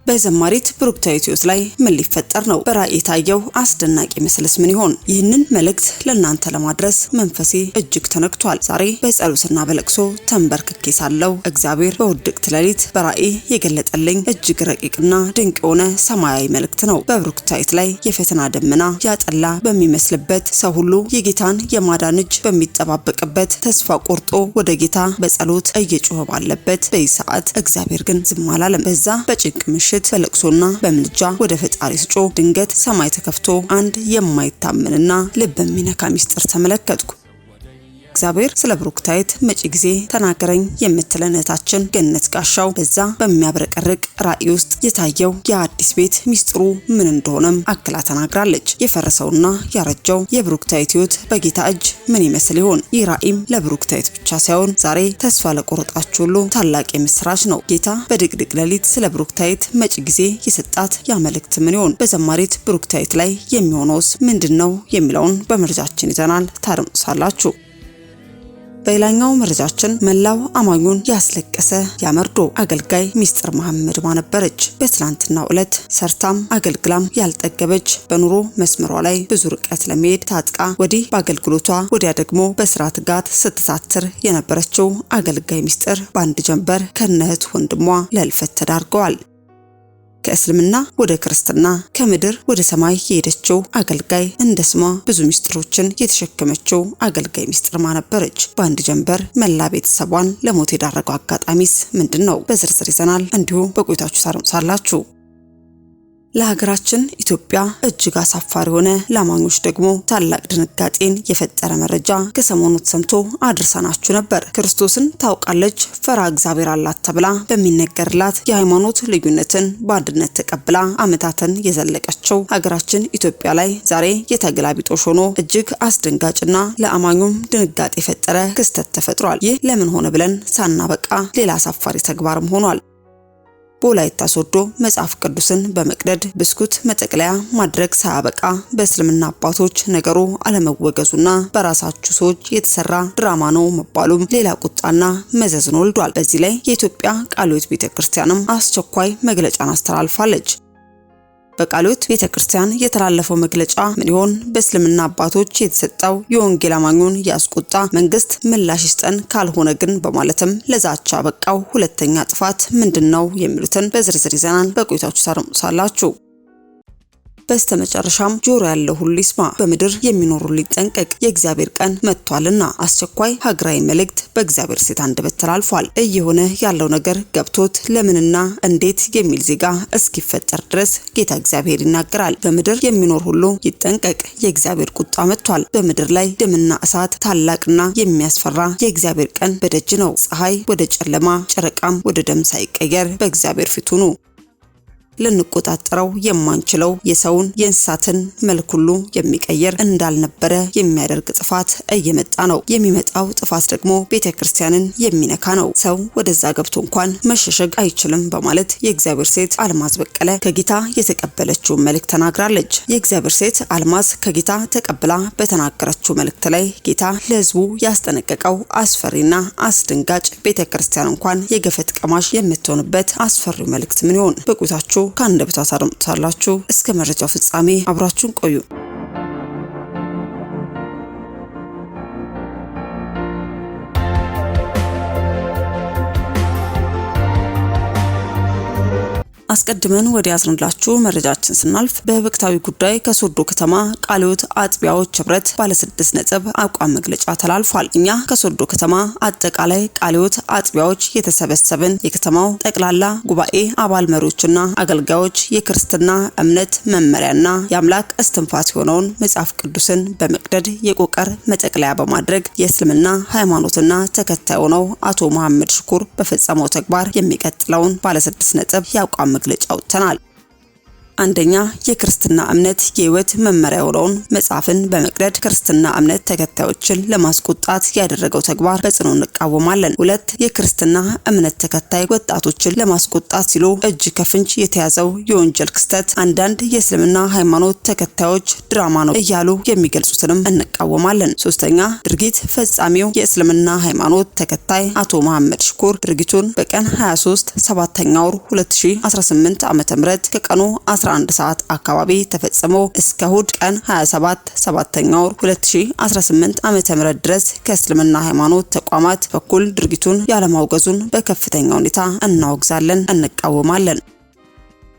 በዘማሪት ብሩክታዊት ሕይወት ላይ ምን ሊፈጠር ነው? በራእይ ታየው አስደናቂ ምስልስ ምን ይሆን? ይህንን መልእክት ለእናንተ ለማድረስ መንፈሴ እጅግ ተነክቷል። ዛሬ በጸሎትና በለቅሶ ተንበርክኬ ሳለው እግዚአብሔር በውድቅት ሌሊት በራእይ የገለጠልኝ እጅግ ረቂቅና ድንቅ የሆነ ሰማያዊ መልእክት ነው። በብሩክታዊት ላይ የፈተና ደመና ያጠላ በሚመስልበት፣ ሰው ሁሉ የጌታን የማዳን እጅ በሚጠባበቅበት፣ ተስፋ ቆርጦ ወደ ጌታ በጸሎት እየጮኸ ባለበት በዚህ ሰዓት እግዚአብሔር ግን ዝም አላለም። በዛ በጭንቅ ምሽት በለቅሶና በምልጃ ወደ ፈጣሪ ስጮ ድንገት ሰማይ ተከፍቶ አንድ የማይታመንና ልብ የሚነካ ሚስጥር ተመለከትኩ። እግዚአብሔር ስለ ብሩክታዊት መጪ ጊዜ ተናገረኝ የምትለን እህታችን ገነት ጋሻው በዛ በሚያብረቀርቅ ራእይ ውስጥ የታየው የአዲስ ቤት ሚስጥሩ ምን እንደሆነም አክላ ተናግራለች። የፈረሰውና ያረጀው የብሩክታዊት ሕይወት በጌታ እጅ ምን ይመስል ይሆን? ይህ ራእይም ለብሩክታዊት ብቻ ሳይሆን ዛሬ ተስፋ ለቆረጣችሁ ሁሉ ታላቅ የምስራች ነው። ጌታ በድቅድቅ ሌሊት ስለ ብሩክታዊት መጪ ጊዜ የሰጣት ያ መልእክት ምን ይሆን? በዘማሪት ብሩክታዊት ላይ የሚሆነውስ ምንድነው የሚለውን በመረጃችን ይዘናል፣ ታደምጡሳላችሁ። በሌላኛው መረጃችን መላው አማኙን ያስለቀሰ ያመርዶ አገልጋይ ሚስጥር መሐመድ ማነበረች። በትናንትናው ዕለት ሰርታም አገልግላም ያልጠገበች በኑሮ መስመሯ ላይ ብዙ ርቀት ለመሄድ ታጥቃ ወዲህ በአገልግሎቷ ወዲያ ደግሞ በስራ ትጋት ስትሳትር የነበረችው አገልጋይ ሚስጥር በአንድ ጀንበር ከነህት ወንድሟ ለልፈት ተዳርገዋል። ከእስልምና ወደ ክርስትና ከምድር ወደ ሰማይ የሄደችው አገልጋይ እንደ ስሟ ብዙ ሚስጥሮችን የተሸከመችው አገልጋይ ሚስጥር ማነበረች። በአንድ ጀንበር መላ ቤተሰቧን ለሞት የዳረገው አጋጣሚስ ምንድነው? በዝርዝር ይዘናል፣ እንዲሁ በቆይታችሁ ታደምጡሳላችሁ። ለሀገራችን ኢትዮጵያ እጅግ አሳፋሪ ሆነ፣ ለአማኞች ደግሞ ታላቅ ድንጋጤን የፈጠረ መረጃ ከሰሞኑ ተሰምቶ አድርሰናችሁ ነበር። ክርስቶስን ታውቃለች፣ ፈራ እግዚአብሔር አላት ተብላ በሚነገርላት የሃይማኖት ልዩነትን በአንድነት ተቀብላ ዓመታትን የዘለቀችው ሀገራችን ኢትዮጵያ ላይ ዛሬ የተገላቢጦሽ ሆኖ እጅግ አስደንጋጭና ለአማኙም ድንጋጤ የፈጠረ ክስተት ተፈጥሯል። ይህ ለምን ሆነ ብለን ሳናበቃ ሌላ አሳፋሪ ተግባርም ሆኗል። በወላይታ ሶዶ መጽሐፍ ቅዱስን በመቅደድ ብስኩት መጠቅለያ ማድረግ ሳያበቃ በእስልምና አባቶች ነገሩ አለመወገዙና በራሳቸው ሰዎች የተሰራ ድራማ ነው መባሉም ሌላ ቁጣና መዘዝን ወልዷል። በዚህ ላይ የኢትዮጵያ ቃለ ሕይወት ቤተክርስቲያንም አስቸኳይ መግለጫን አስተላልፋለች። በቃለ ሕይወት ቤተክርስቲያን የተላለፈው መግለጫ ምን ይሆን? በእስልምና አባቶች የተሰጠው የወንጌል አማኙን ያስቆጣ መንግስት ምላሽ ይስጠን፣ ካልሆነ ግን በማለትም ለዛቻ በቃው ሁለተኛ ጥፋት ምንድነው የሚሉትን በዝርዝር ይዘናል፣ በቆይታችሁ ታደምጡሳላችሁ። በስተመጨረሻም ጆሮ ያለው ሁሉ ይስማ፣ በምድር የሚኖሩ ሊጠንቀቅ፣ የእግዚአብሔር ቀን መጥቷልና አስቸኳይ ሀገራዊ መልእክት በእግዚአብሔር ሴት አንደበት ተላልፏል። እየሆነ ያለው ነገር ገብቶት ለምንና እንዴት የሚል ዜጋ እስኪፈጠር ድረስ ጌታ እግዚአብሔር ይናገራል። በምድር የሚኖር ሁሉ ይጠንቀቅ፣ የእግዚአብሔር ቁጣ መጥቷል። በምድር ላይ ደምና እሳት፣ ታላቅና የሚያስፈራ የእግዚአብሔር ቀን በደጅ ነው። ፀሐይ ወደ ጨለማ፣ ጨረቃም ወደ ደም ሳይቀየር በእግዚአብሔር ፊት ሁኑ። ልንቆጣጠረው የማንችለው የሰውን የእንስሳትን መልክ ሁሉ የሚቀየር እንዳልነበረ የሚያደርግ ጥፋት እየመጣ ነው። የሚመጣው ጥፋት ደግሞ ቤተክርስቲያንን የሚነካ ነው። ሰው ወደዛ ገብቶ እንኳን መሸሸግ አይችልም በማለት የእግዚአብሔር ሴት አልማዝ በቀለ ከጌታ የተቀበለችው መልእክት ተናግራለች። የእግዚአብሔር ሴት አልማዝ ከጌታ ተቀብላ በተናገረችው መልእክት ላይ ጌታ ለሕዝቡ ያስጠነቀቀው አስፈሪና አስደንጋጭ ቤተክርስቲያን እንኳን የገፈት ቀማሽ የምትሆንበት አስፈሪው መልእክት ምን ይሆን? በቁጣችሁ ከአንደበቷ ታደምጡታላችሁ። እስከ መረጃው ፍጻሜ አብራችሁን ቆዩ። አስቀድመን ወደ ያዝንላችሁ መረጃችን ስናልፍ በወቅታዊ ጉዳይ ከሶዶ ከተማ ቃለ ሕይወት አጥቢያዎች ህብረት ባለ 6 ነጥብ አቋም መግለጫ ተላልፏል። እኛ ከሶዶ ከተማ አጠቃላይ ቃለ ሕይወት አጥቢያዎች የተሰበሰብን የከተማው ጠቅላላ ጉባኤ አባል መሪዎችና አገልጋዮች የክርስትና እምነት መመሪያና የአምላክ እስትንፋስ የሆነውን መጽሐፍ ቅዱስን በመቅደድ የቆቀር መጠቅለያ በማድረግ የእስልምና ሃይማኖትና ተከታይ ሆነው አቶ መሐመድ ሽኩር በፈጸመው ተግባር የሚቀጥለውን ባለ 6 ነጥብ ያቋም መግለጫ ወጥተናል። አንደኛ የክርስትና እምነት የህይወት መመሪያ የሆነውን መጽሐፍን በመቅደድ ክርስትና እምነት ተከታዮችን ለማስቆጣት ያደረገው ተግባር በጽኑ እንቃወማለን። 2 የክርስትና እምነት ተከታይ ወጣቶችን ለማስቆጣት ሲሉ እጅ ከፍንጅ የተያዘው የወንጀል ክስተት አንዳንድ የእስልምና ሃይማኖት ተከታዮች ድራማ ነው እያሉ የሚገልጹትንም እንቃወማለን። 3ኛ ድርጊት ፈጻሚው የእስልምና ሃይማኖት ተከታይ አቶ መሐመድ ሽኩር ድርጊቱን በቀን 23 7ኛ ወር 2018 ዓ.ም ከቀኑ 11 ሰዓት አካባቢ ተፈጽሞ እስከ እሁድ ቀን 27 7ኛ ወር 2018 ዓ.ም ድረስ ከእስልምና ሃይማኖት ተቋማት በኩል ድርጊቱን ያለማውገዙን በከፍተኛ ሁኔታ እናወግዛለን፣ እንቃወማለን።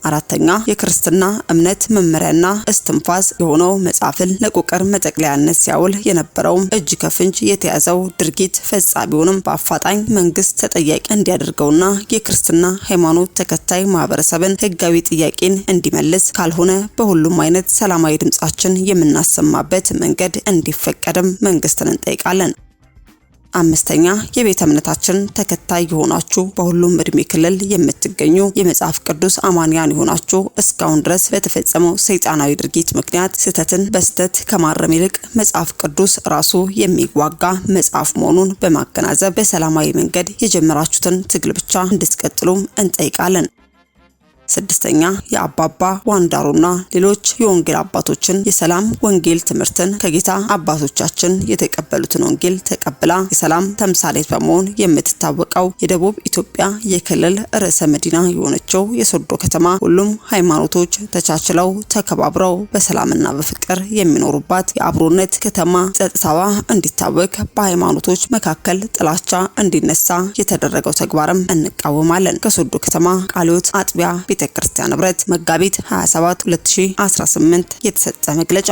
4ኛ የክርስትና እምነት መመሪያና እስትንፋስ የሆነው መጽሐፍን ለቁጥር መጠቅለያነት ሲያውል የነበረው እጅ ከፍንጅ የተያዘው ድርጊት ፈጻሚውንም በአፋጣኝ መንግስት ተጠያቂ እንዲያደርገውና የክርስትና ሃይማኖት ተከታይ ማህበረሰብን ህጋዊ ጥያቄን እንዲመልስ ካልሆነ በሁሉም አይነት ሰላማዊ ድምጻችን የምናሰማበት መንገድ እንዲፈቀድም መንግስትን እንጠይቃለን። 5ኛ የቤተ እምነታችን ተከታይ የሆናችሁ በሁሉም እድሜ ክልል የምትገኙ የመጽሐፍ ቅዱስ አማንያን የሆናችሁ እስካሁን ድረስ በተፈጸመው ሰይጣናዊ ድርጊት ምክንያት ስህተትን በስህተት ከማረም ይልቅ መጽሐፍ ቅዱስ ራሱ የሚዋጋ መጽሐፍ መሆኑን በማገናዘብ በሰላማዊ መንገድ የጀመራችሁትን ትግል ብቻ እንድትቀጥሉም እንጠይቃለን። 6ኛ የአባባ ዋንዳሩና ሌሎች የወንጌል አባቶችን የሰላም ወንጌል ትምህርትን ከጌታ አባቶቻችን የተቀበሉትን ወንጌል ተቀብላ የሰላም ተምሳሌት በመሆን የምትታወቀው የደቡብ ኢትዮጵያ የክልል ርዕሰ መዲና የሆነችው የሶዶ ከተማ ሁሉም ሃይማኖቶች ተቻችለው ተከባብረው በሰላምና በፍቅር የሚኖሩባት የአብሮነት ከተማ ጸጥታዋ እንዲታወቅ በሃይማኖቶች መካከል ጥላቻ እንዲነሳ የተደረገው ተግባርም እንቃወማለን። ከሶዶ ከተማ ቃልዮት አጥቢያ ቤተክርስቲያን ህብረት መጋቢት 27 2018 የተሰጠ መግለጫ።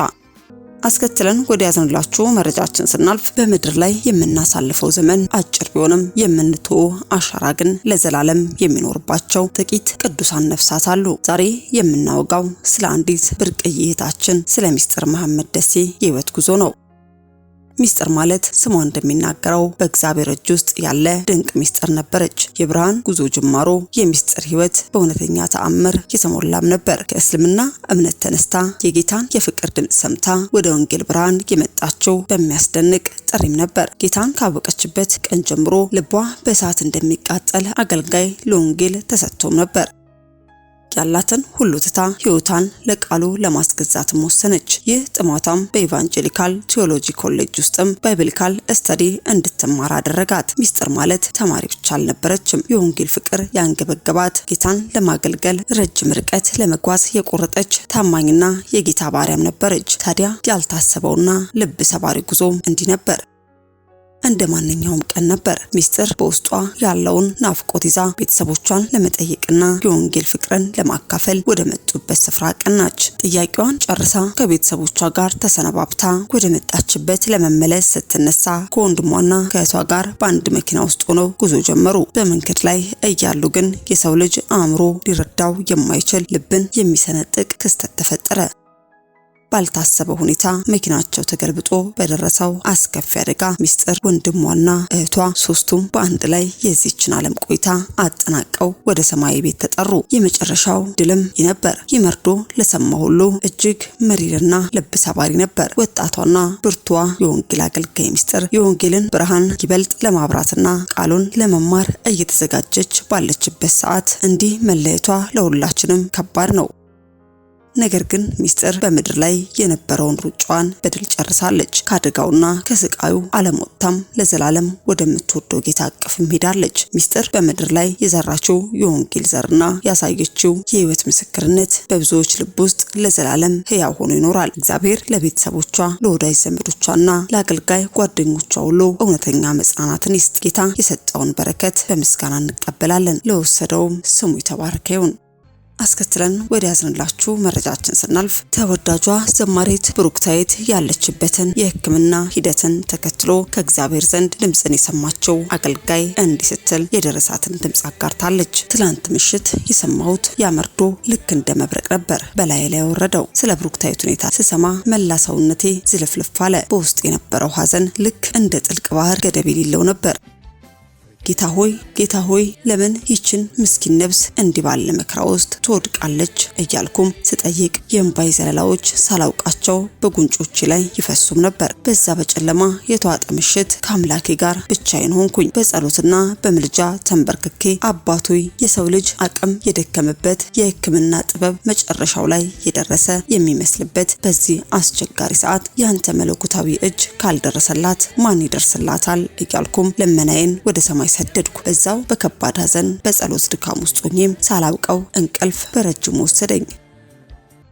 አስከትለን ወደ ያዝንላችሁ መረጃችን ስናልፍ በምድር ላይ የምናሳልፈው ዘመን አጭር ቢሆንም የምንተው አሻራ ግን ለዘላለም የሚኖርባቸው ጥቂት ቅዱሳን ነፍሳት አሉ። ዛሬ የምናወጋው ስለ አንዲት ብርቅዬ እህታችን ስለ ሚስጥር መሐመድ ደሴ የህይወት ጉዞ ነው። ሚስጥር ማለት ስሟ እንደሚናገረው በእግዚአብሔር እጅ ውስጥ ያለ ድንቅ ሚስጥር ነበረች። የብርሃን ጉዞ ጅማሮ የሚስጥር ህይወት በእውነተኛ ተአምር የተሞላም ነበር። ከእስልምና እምነት ተነስታ የጌታን የፍቅር ድምጽ ሰምታ ወደ ወንጌል ብርሃን የመጣችው በሚያስደንቅ ጥሪም ነበር። ጌታን ካወቀችበት ቀን ጀምሮ ልቧ በእሳት እንደሚቃጠል አገልጋይ ለወንጌል ተሰጥቶም ነበር። ያላትን ሁሉ ትታ ህይወቷን ለቃሉ ለማስገዛት ወሰነች። ይህ ጥማቷም በኢቫንጀሊካል ቴዎሎጂ ኮሌጅ ውስጥም ባይብሊካል ስተዲ እንድትማር አደረጋት። ሚስጥር ማለት ተማሪ ብቻ አልነበረችም። የወንጌል ፍቅር ያንገበገባት፣ ጌታን ለማገልገል ረጅም ርቀት ለመጓዝ የቆረጠች ታማኝና የጌታ ባሪያም ነበረች። ታዲያ ያልታሰበውና ልብ ሰባሪ ጉዞም እንዲህ ነበር። እንደ ማንኛውም ቀን ነበር። ሚስጥር በውስጧ ያለውን ናፍቆት ይዛ ቤተሰቦቿን ለመጠየቅና የወንጌል ፍቅርን ለማካፈል ወደ መጡበት ስፍራ ቀናች። ጥያቄዋን ጨርሳ ከቤተሰቦቿ ጋር ተሰነባብታ ወደ መጣችበት ለመመለስ ስትነሳ ከወንድሟና ከእህቷ ጋር በአንድ መኪና ውስጥ ሆነው ጉዞ ጀመሩ። በመንገድ ላይ እያሉ ግን የሰው ልጅ አእምሮ ሊረዳው የማይችል ልብን የሚሰነጥቅ ክስተት ተፈጠረ። ባልታሰበ ሁኔታ መኪናቸው ተገልብጦ በደረሰው አስከፊ አደጋ ሚስጥር ወንድሟና እህቷ ሶስቱም በአንድ ላይ የዚህችን ዓለም ቆይታ አጠናቀው ወደ ሰማይ ቤት ተጠሩ። የመጨረሻው ድልም ነበር። ይመርዶ ለሰማ ሁሉ እጅግ መሪርና ልብ ሰባሪ ነበር። ወጣቷና ብርቷ የወንጌል አገልጋይ ሚስጥር የወንጌልን ብርሃን ይበልጥ ለማብራትና ቃሉን ለመማር እየተዘጋጀች ባለችበት ሰዓት እንዲህ መለየቷ ለሁላችንም ከባድ ነው። ነገር ግን ሚስጥር በምድር ላይ የነበረውን ሩጫዋን በድል ጨርሳለች። ካደጋውና ከስቃዩ ዓለም ወጥታም ለዘላለም ወደምትወደው ጌታ አቅፍም ሄዳለች። ሚስጥር በምድር ላይ የዘራችው የወንጌል ዘርና ያሳየችው የህይወት ምስክርነት በብዙዎች ልብ ውስጥ ለዘላለም ሕያው ሆኖ ይኖራል። እግዚአብሔር ለቤተሰቦቿ፣ ለወዳጅ ዘመዶቿና ለአገልጋይ ጓደኞቿ ሁሉ እውነተኛ መጽናናትን ይስጥ። ጌታ የሰጠውን በረከት በምስጋና እንቀበላለን። ለወሰደውም ስሙ የተባረከ ይሁን። አስከትለን ወደ ያዝንላችሁ መረጃችን ስናልፍ ተወዳጇ ዘማሪት ብሩክታይት ያለችበትን የሕክምና ሂደትን ተከትሎ ከእግዚአብሔር ዘንድ ድምጽን የሰማችው አገልጋይ እንዲህ ስትል የደረሳትን ድምጽ አጋርታለች። ትላንት ምሽት የሰማሁት ያመርዶ ልክ እንደ መብረቅ ነበር በላይ ላይ ወረደው። ስለ ብሩክታይት ሁኔታ ስሰማ መላ ሰውነቴ ዝልፍልፍ አለ። በውስጥ የነበረው ሐዘን ልክ እንደ ጥልቅ ባህር ገደብ የሌለው ነበር። ጌታ ሆይ ለምን ይችን ምስኪን ነፍስ እንዲህ ባለ መከራ ውስጥ ትወድቃለች እያልኩም ስጠይቅ የእንባይ ዘለላዎች ሳላውቃቸው በጉንጮቼ ላይ ይፈሱም ነበር። በዛ በጨለማ የተዋጠ ምሽት ከአምላኬ ጋር ብቻዬን ሆንኩኝ። በጸሎትና በምልጃ ተንበርክኬ አባቶይ የሰው ልጅ አቅም የደከመበት የሕክምና ጥበብ መጨረሻው ላይ የደረሰ የሚመስልበት በዚህ አስቸጋሪ ሰዓት ያንተ መለኮታዊ እጅ ካልደረሰላት ማን ይደርስላታል እያልኩም ለመናዬን ወደ ሰማይ ሰደድኩ። በዛው በከባድ ሐዘን በጸሎት ድካም ውስጥ ሆኜም ሳላውቀው እንቅልፍ በረጅሙ ወሰደኝ።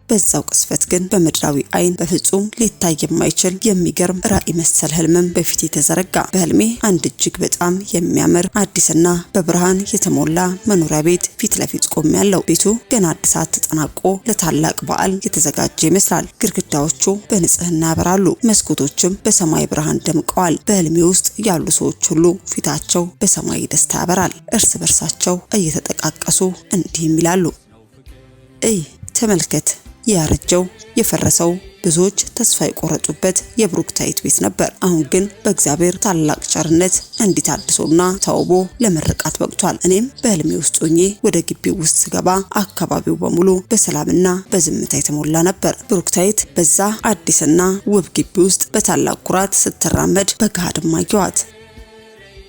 በዛው ቅስፈት ግን በምድራዊ አይን በፍጹም ሊታይ የማይችል የሚገርም ራእይ መሰል ህልምም በፊቴ ተዘረጋ። በህልሜ አንድ እጅግ በጣም የሚያምር አዲስና በብርሃን የተሞላ መኖሪያ ቤት ፊት ለፊት ቆሜያለሁ። ቤቱ ገና አዲሳት ተጠናቆ ለታላቅ በዓል የተዘጋጀ ይመስላል። ግድግዳዎቹ በንጽህና ያበራሉ፣ መስኮቶችም በሰማይ ብርሃን ደምቀዋል። በህልሜ ውስጥ ያሉ ሰዎች ሁሉ ፊታቸው በሰማይ ደስታ ያበራል። እርስ በርሳቸው እየተጠቃቀሱ እንዲህም ይላሉ፣ እይ ተመልከት፣ ያረጀው የፈረሰው ብዙዎች ተስፋ የቆረጡበት የብሩክታይት ቤት ነበር። አሁን ግን በእግዚአብሔር ታላቅ ቸርነት እንዲታድሶና ተውቦ ለመረቃት በቅቷል። እኔም በህልሜ ውስጥ ሆኜ ወደ ግቢው ውስጥ ስገባ አካባቢው በሙሉ በሰላምና በዝምታ የተሞላ ነበር። ብሩክታይት በዛ አዲስና ውብ ግቢ ውስጥ በታላቅ ኩራት ስትራመድ በገሃድም አየኋት።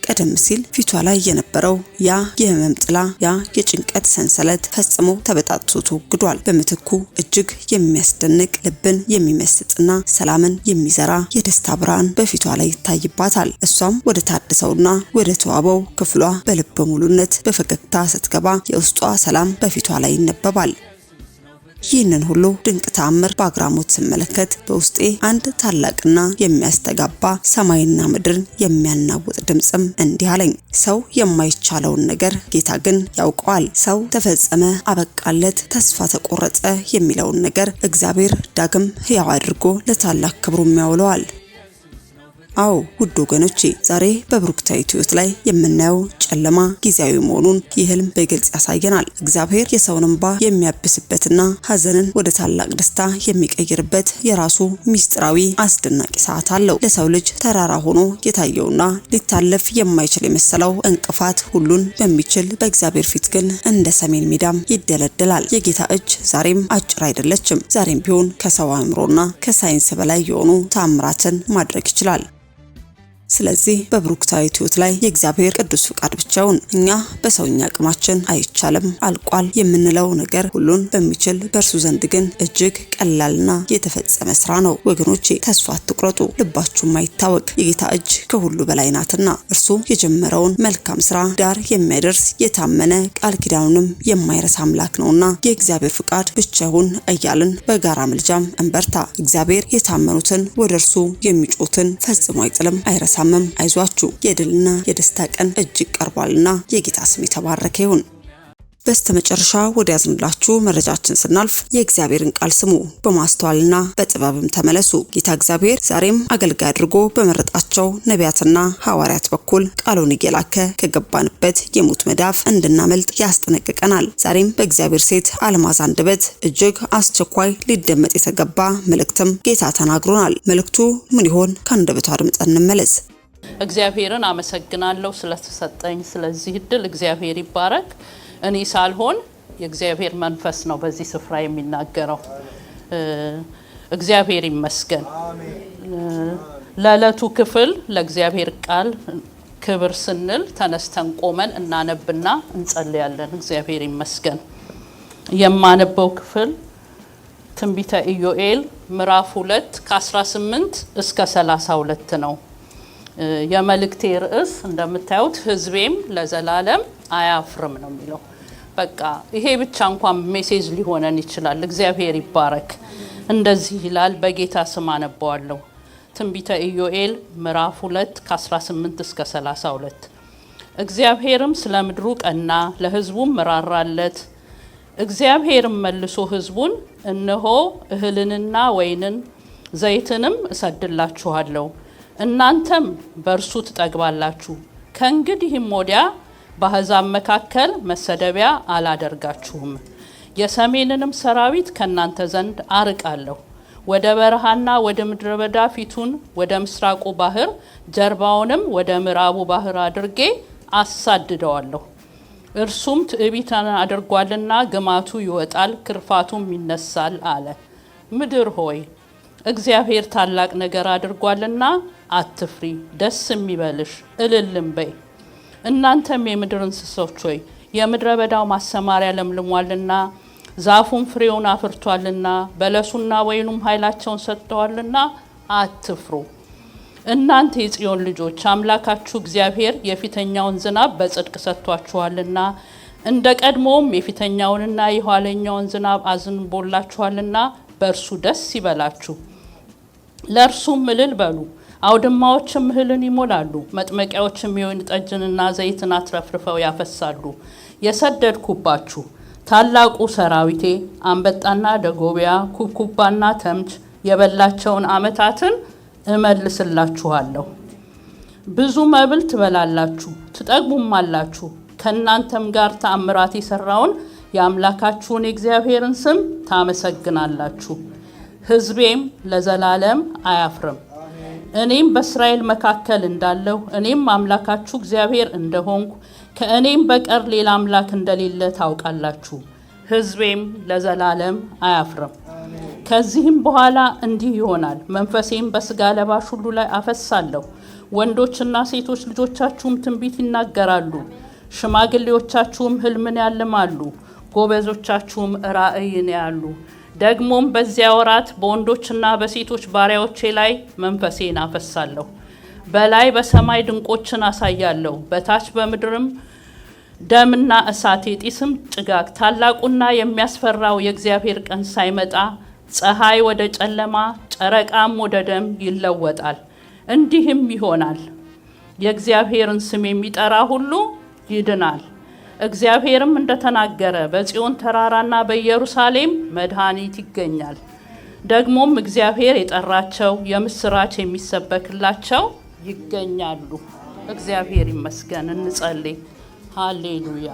ቀደም ሲል ፊቷ ላይ የነበረው ያ የህመም ጥላ፣ ያ የጭንቀት ሰንሰለት ፈጽሞ ተበጣጥሶ ተወግዷል። በምትኩ እጅግ የሚያስደንቅ ልብን የሚመስጥና ሰላምን የሚዘራ የደስታ ብርሃን በፊቷ ላይ ይታይባታል። እሷም ወደ ታድሰውና ወደ ተዋበው ክፍሏ በልበ ሙሉነት በፈገግታ ስትገባ የውስጧ ሰላም በፊቷ ላይ ይነበባል። ይህንን ሁሉ ድንቅ ተአምር በአግራሞት ስመለከት በውስጤ አንድ ታላቅና የሚያስተጋባ ሰማይና ምድርን የሚያናውጥ ድምጽም እንዲህ አለኝ፣ ሰው የማይቻለውን ነገር ጌታ ግን ያውቀዋል። ሰው ተፈጸመ፣ አበቃለት፣ ተስፋ ተቆረጠ የሚለውን ነገር እግዚአብሔር ዳግም ሕያው አድርጎ ለታላቅ ክብሩም ያውለዋል። አዎ ውድ ወገኖቼ፣ ዛሬ በብሩክታይት ሕይወት ላይ የምናየው ጨለማ ጊዜያዊ መሆኑን ይህ ህልም በግልጽ ያሳየናል። እግዚአብሔር የሰውን እንባ የሚያብስበትና ሐዘንን ወደ ታላቅ ደስታ የሚቀይርበት የራሱ ሚስጥራዊ አስደናቂ ሰዓት አለው። ለሰው ልጅ ተራራ ሆኖ የታየውና ሊታለፍ የማይችል የመሰለው እንቅፋት ሁሉን በሚችል በእግዚአብሔር ፊት ግን እንደ ሰሜን ሜዳም ይደለደላል። የጌታ እጅ ዛሬም አጭር አይደለችም። ዛሬም ቢሆን ከሰው አእምሮና ከሳይንስ በላይ የሆኑ ተአምራትን ማድረግ ይችላል። ስለዚህ በብሩክታይት ሕይወት ላይ የእግዚአብሔር ቅዱስ ፍቃድ ብቻውን እኛ በሰውኛ አቅማችን አይቻልም አልቋል የምንለው ነገር ሁሉን በሚችል በእርሱ ዘንድ ግን እጅግ ቀላልና የተፈጸመ ስራ ነው። ወገኖቼ ተስፋ አትቁረጡ፣ ልባችሁም አይታወክ። የጌታ እጅ ከሁሉ በላይ ናትና እርሱ የጀመረውን መልካም ስራ ዳር የሚያደርስ የታመነ ቃል ኪዳኑንም የማይረሳ አምላክ ነውና የእግዚአብሔር ፍቃድ ብቻ ይሁን እያልን በጋራ ምልጃም እንበርታ። እግዚአብሔር የታመኑትን ወደ እርሱ የሚጮትን ፈጽሞ አይጥልም፣ አይረሳም። አይዟችሁ የድልና የደስታ ቀን እጅግ ቀርቧልና የጌታ ስም የተባረከ ይሁን። በስተመጨረሻ ወደ ያዝንላችሁ መረጃችን ስናልፍ የእግዚአብሔርን ቃል ስሙ፣ በማስተዋልና በጥበብም ተመለሱ። ጌታ እግዚአብሔር ዛሬም አገልጋይ አድርጎ በመረጣቸው ነቢያትና ሐዋርያት በኩል ቃሉን እየላከ ከገባንበት የሞት መዳፍ እንድናመልጥ ያስጠነቅቀናል። ዛሬም በእግዚአብሔር ሴት አልማዝ አንደበት እጅግ አስቸኳይ ሊደመጥ የተገባ መልእክትም ጌታ ተናግሮናል። መልእክቱ ምን ይሆን? ከአንደበቱ አድምጠን እንመለስ። እግዚአብሔርን አመሰግናለሁ ስለተሰጠኝ ስለዚህ እድል። እግዚአብሔር ይባረክ። እኔ ሳልሆን የእግዚአብሔር መንፈስ ነው በዚህ ስፍራ የሚናገረው። እግዚአብሔር ይመስገን። ለዕለቱ ክፍል ለእግዚአብሔር ቃል ክብር ስንል ተነስተን ቆመን እናነብና እንጸልያለን። እግዚአብሔር ይመስገን። የማነበው ክፍል ትንቢተ ኢዮኤል ምዕራፍ 2 ከ18 እስከ 32 ነው። የመልእክቴ ርዕስ እንደምታዩት ሕዝቤም ለዘላለም አያፍርም ነው የሚለው። በቃ ይሄ ብቻ እንኳን ሜሴጅ ሊሆነን ይችላል። እግዚአብሔር ይባረክ። እንደዚህ ይላል። በጌታ ስም አነባዋለሁ። ትንቢተ ኢዮኤል ምዕራፍ 2 ከ18 እስከ 32 እግዚአብሔርም ስለ ምድሩ ቀና፣ ለሕዝቡም መራራለት። እግዚአብሔርም መልሶ ሕዝቡን እነሆ እህልንና ወይንን ዘይትንም እሰድላችኋለሁ፣ እናንተም በእርሱ ትጠግባላችሁ። ከእንግዲህም ወዲያ በአሕዛብ መካከል መሰደቢያ አላደርጋችሁም። የሰሜንንም ሰራዊት ከእናንተ ዘንድ አርቃለሁ። ወደ በረሃና ወደ ምድረ በዳ ፊቱን ወደ ምስራቁ ባህር ጀርባውንም ወደ ምዕራቡ ባህር አድርጌ አሳድደዋለሁ። እርሱም ትዕቢትን አድርጓልና ግማቱ ይወጣል፣ ክርፋቱም ይነሳል አለ። ምድር ሆይ እግዚአብሔር ታላቅ ነገር አድርጓልና አትፍሪ፣ ደስ የሚበልሽ እልልም በይ። እናንተም የምድር እንስሶች ሆይ የምድረ በዳው ማሰማሪያ ለምልሟልና ዛፉም ፍሬውን አፍርቷልና በለሱና ወይኑም ኃይላቸውን ሰጥተዋልና አትፍሩ። እናንተ የጽዮን ልጆች አምላካችሁ እግዚአብሔር የፊተኛውን ዝናብ በጽድቅ ሰጥቷችኋልና እንደ ቀድሞም የፊተኛውንና የኋለኛውን ዝናብ አዝንቦላችኋልና በእርሱ ደስ ይበላችሁ፣ ለእርሱም እልል በሉ። አውድማዎችም እህልን ይሞላሉ፣ መጥመቂያዎችም የወይን ጠጅንና ዘይትን አትረፍርፈው ያፈሳሉ። የሰደድኩባችሁ ታላቁ ሰራዊቴ አንበጣና ደጎቢያ ኩብኩባና ተምች የበላቸውን ዓመታትን እመልስላችኋለሁ። ብዙ መብል ትበላላችሁ ትጠግቡም አላችሁ። ከእናንተም ጋር ተአምራት የሰራውን የአምላካችሁን የእግዚአብሔርን ስም ታመሰግናላችሁ። ሕዝቤም ለዘላለም አያፍርም። እኔም በእስራኤል መካከል እንዳለሁ እኔም አምላካችሁ እግዚአብሔር እንደሆንኩ ከእኔም በቀር ሌላ አምላክ እንደሌለ ታውቃላችሁ። ሕዝቤም ለዘላለም አያፍርም። ከዚህም በኋላ እንዲህ ይሆናል፣ መንፈሴም በስጋ ለባሽ ሁሉ ላይ አፈሳለሁ። ወንዶችና ሴቶች ልጆቻችሁም ትንቢት ይናገራሉ፣ ሽማግሌዎቻችሁም ሕልምን ያልማሉ፣ ጎበዞቻችሁም ራእይን ያያሉ። ደግሞም በዚያ ወራት በወንዶችና በሴቶች ባሪያዎቼ ላይ መንፈሴን አፈሳለሁ። በላይ በሰማይ ድንቆችን አሳያለሁ፣ በታች በምድርም ደምና እሳት የጢስም ጭጋግ። ታላቁና የሚያስፈራው የእግዚአብሔር ቀን ሳይመጣ ፀሐይ ወደ ጨለማ ጨረቃም ወደ ደም ይለወጣል። እንዲህም ይሆናል፣ የእግዚአብሔርን ስም የሚጠራ ሁሉ ይድናል። እግዚአብሔርም እንደተናገረ በጽዮን ተራራና በኢየሩሳሌም መድኃኒት ይገኛል። ደግሞም እግዚአብሔር የጠራቸው የምስራች የሚሰበክላቸው ይገኛሉ። እግዚአብሔር ይመስገን። እንጸልይ። ሃሌሉያ።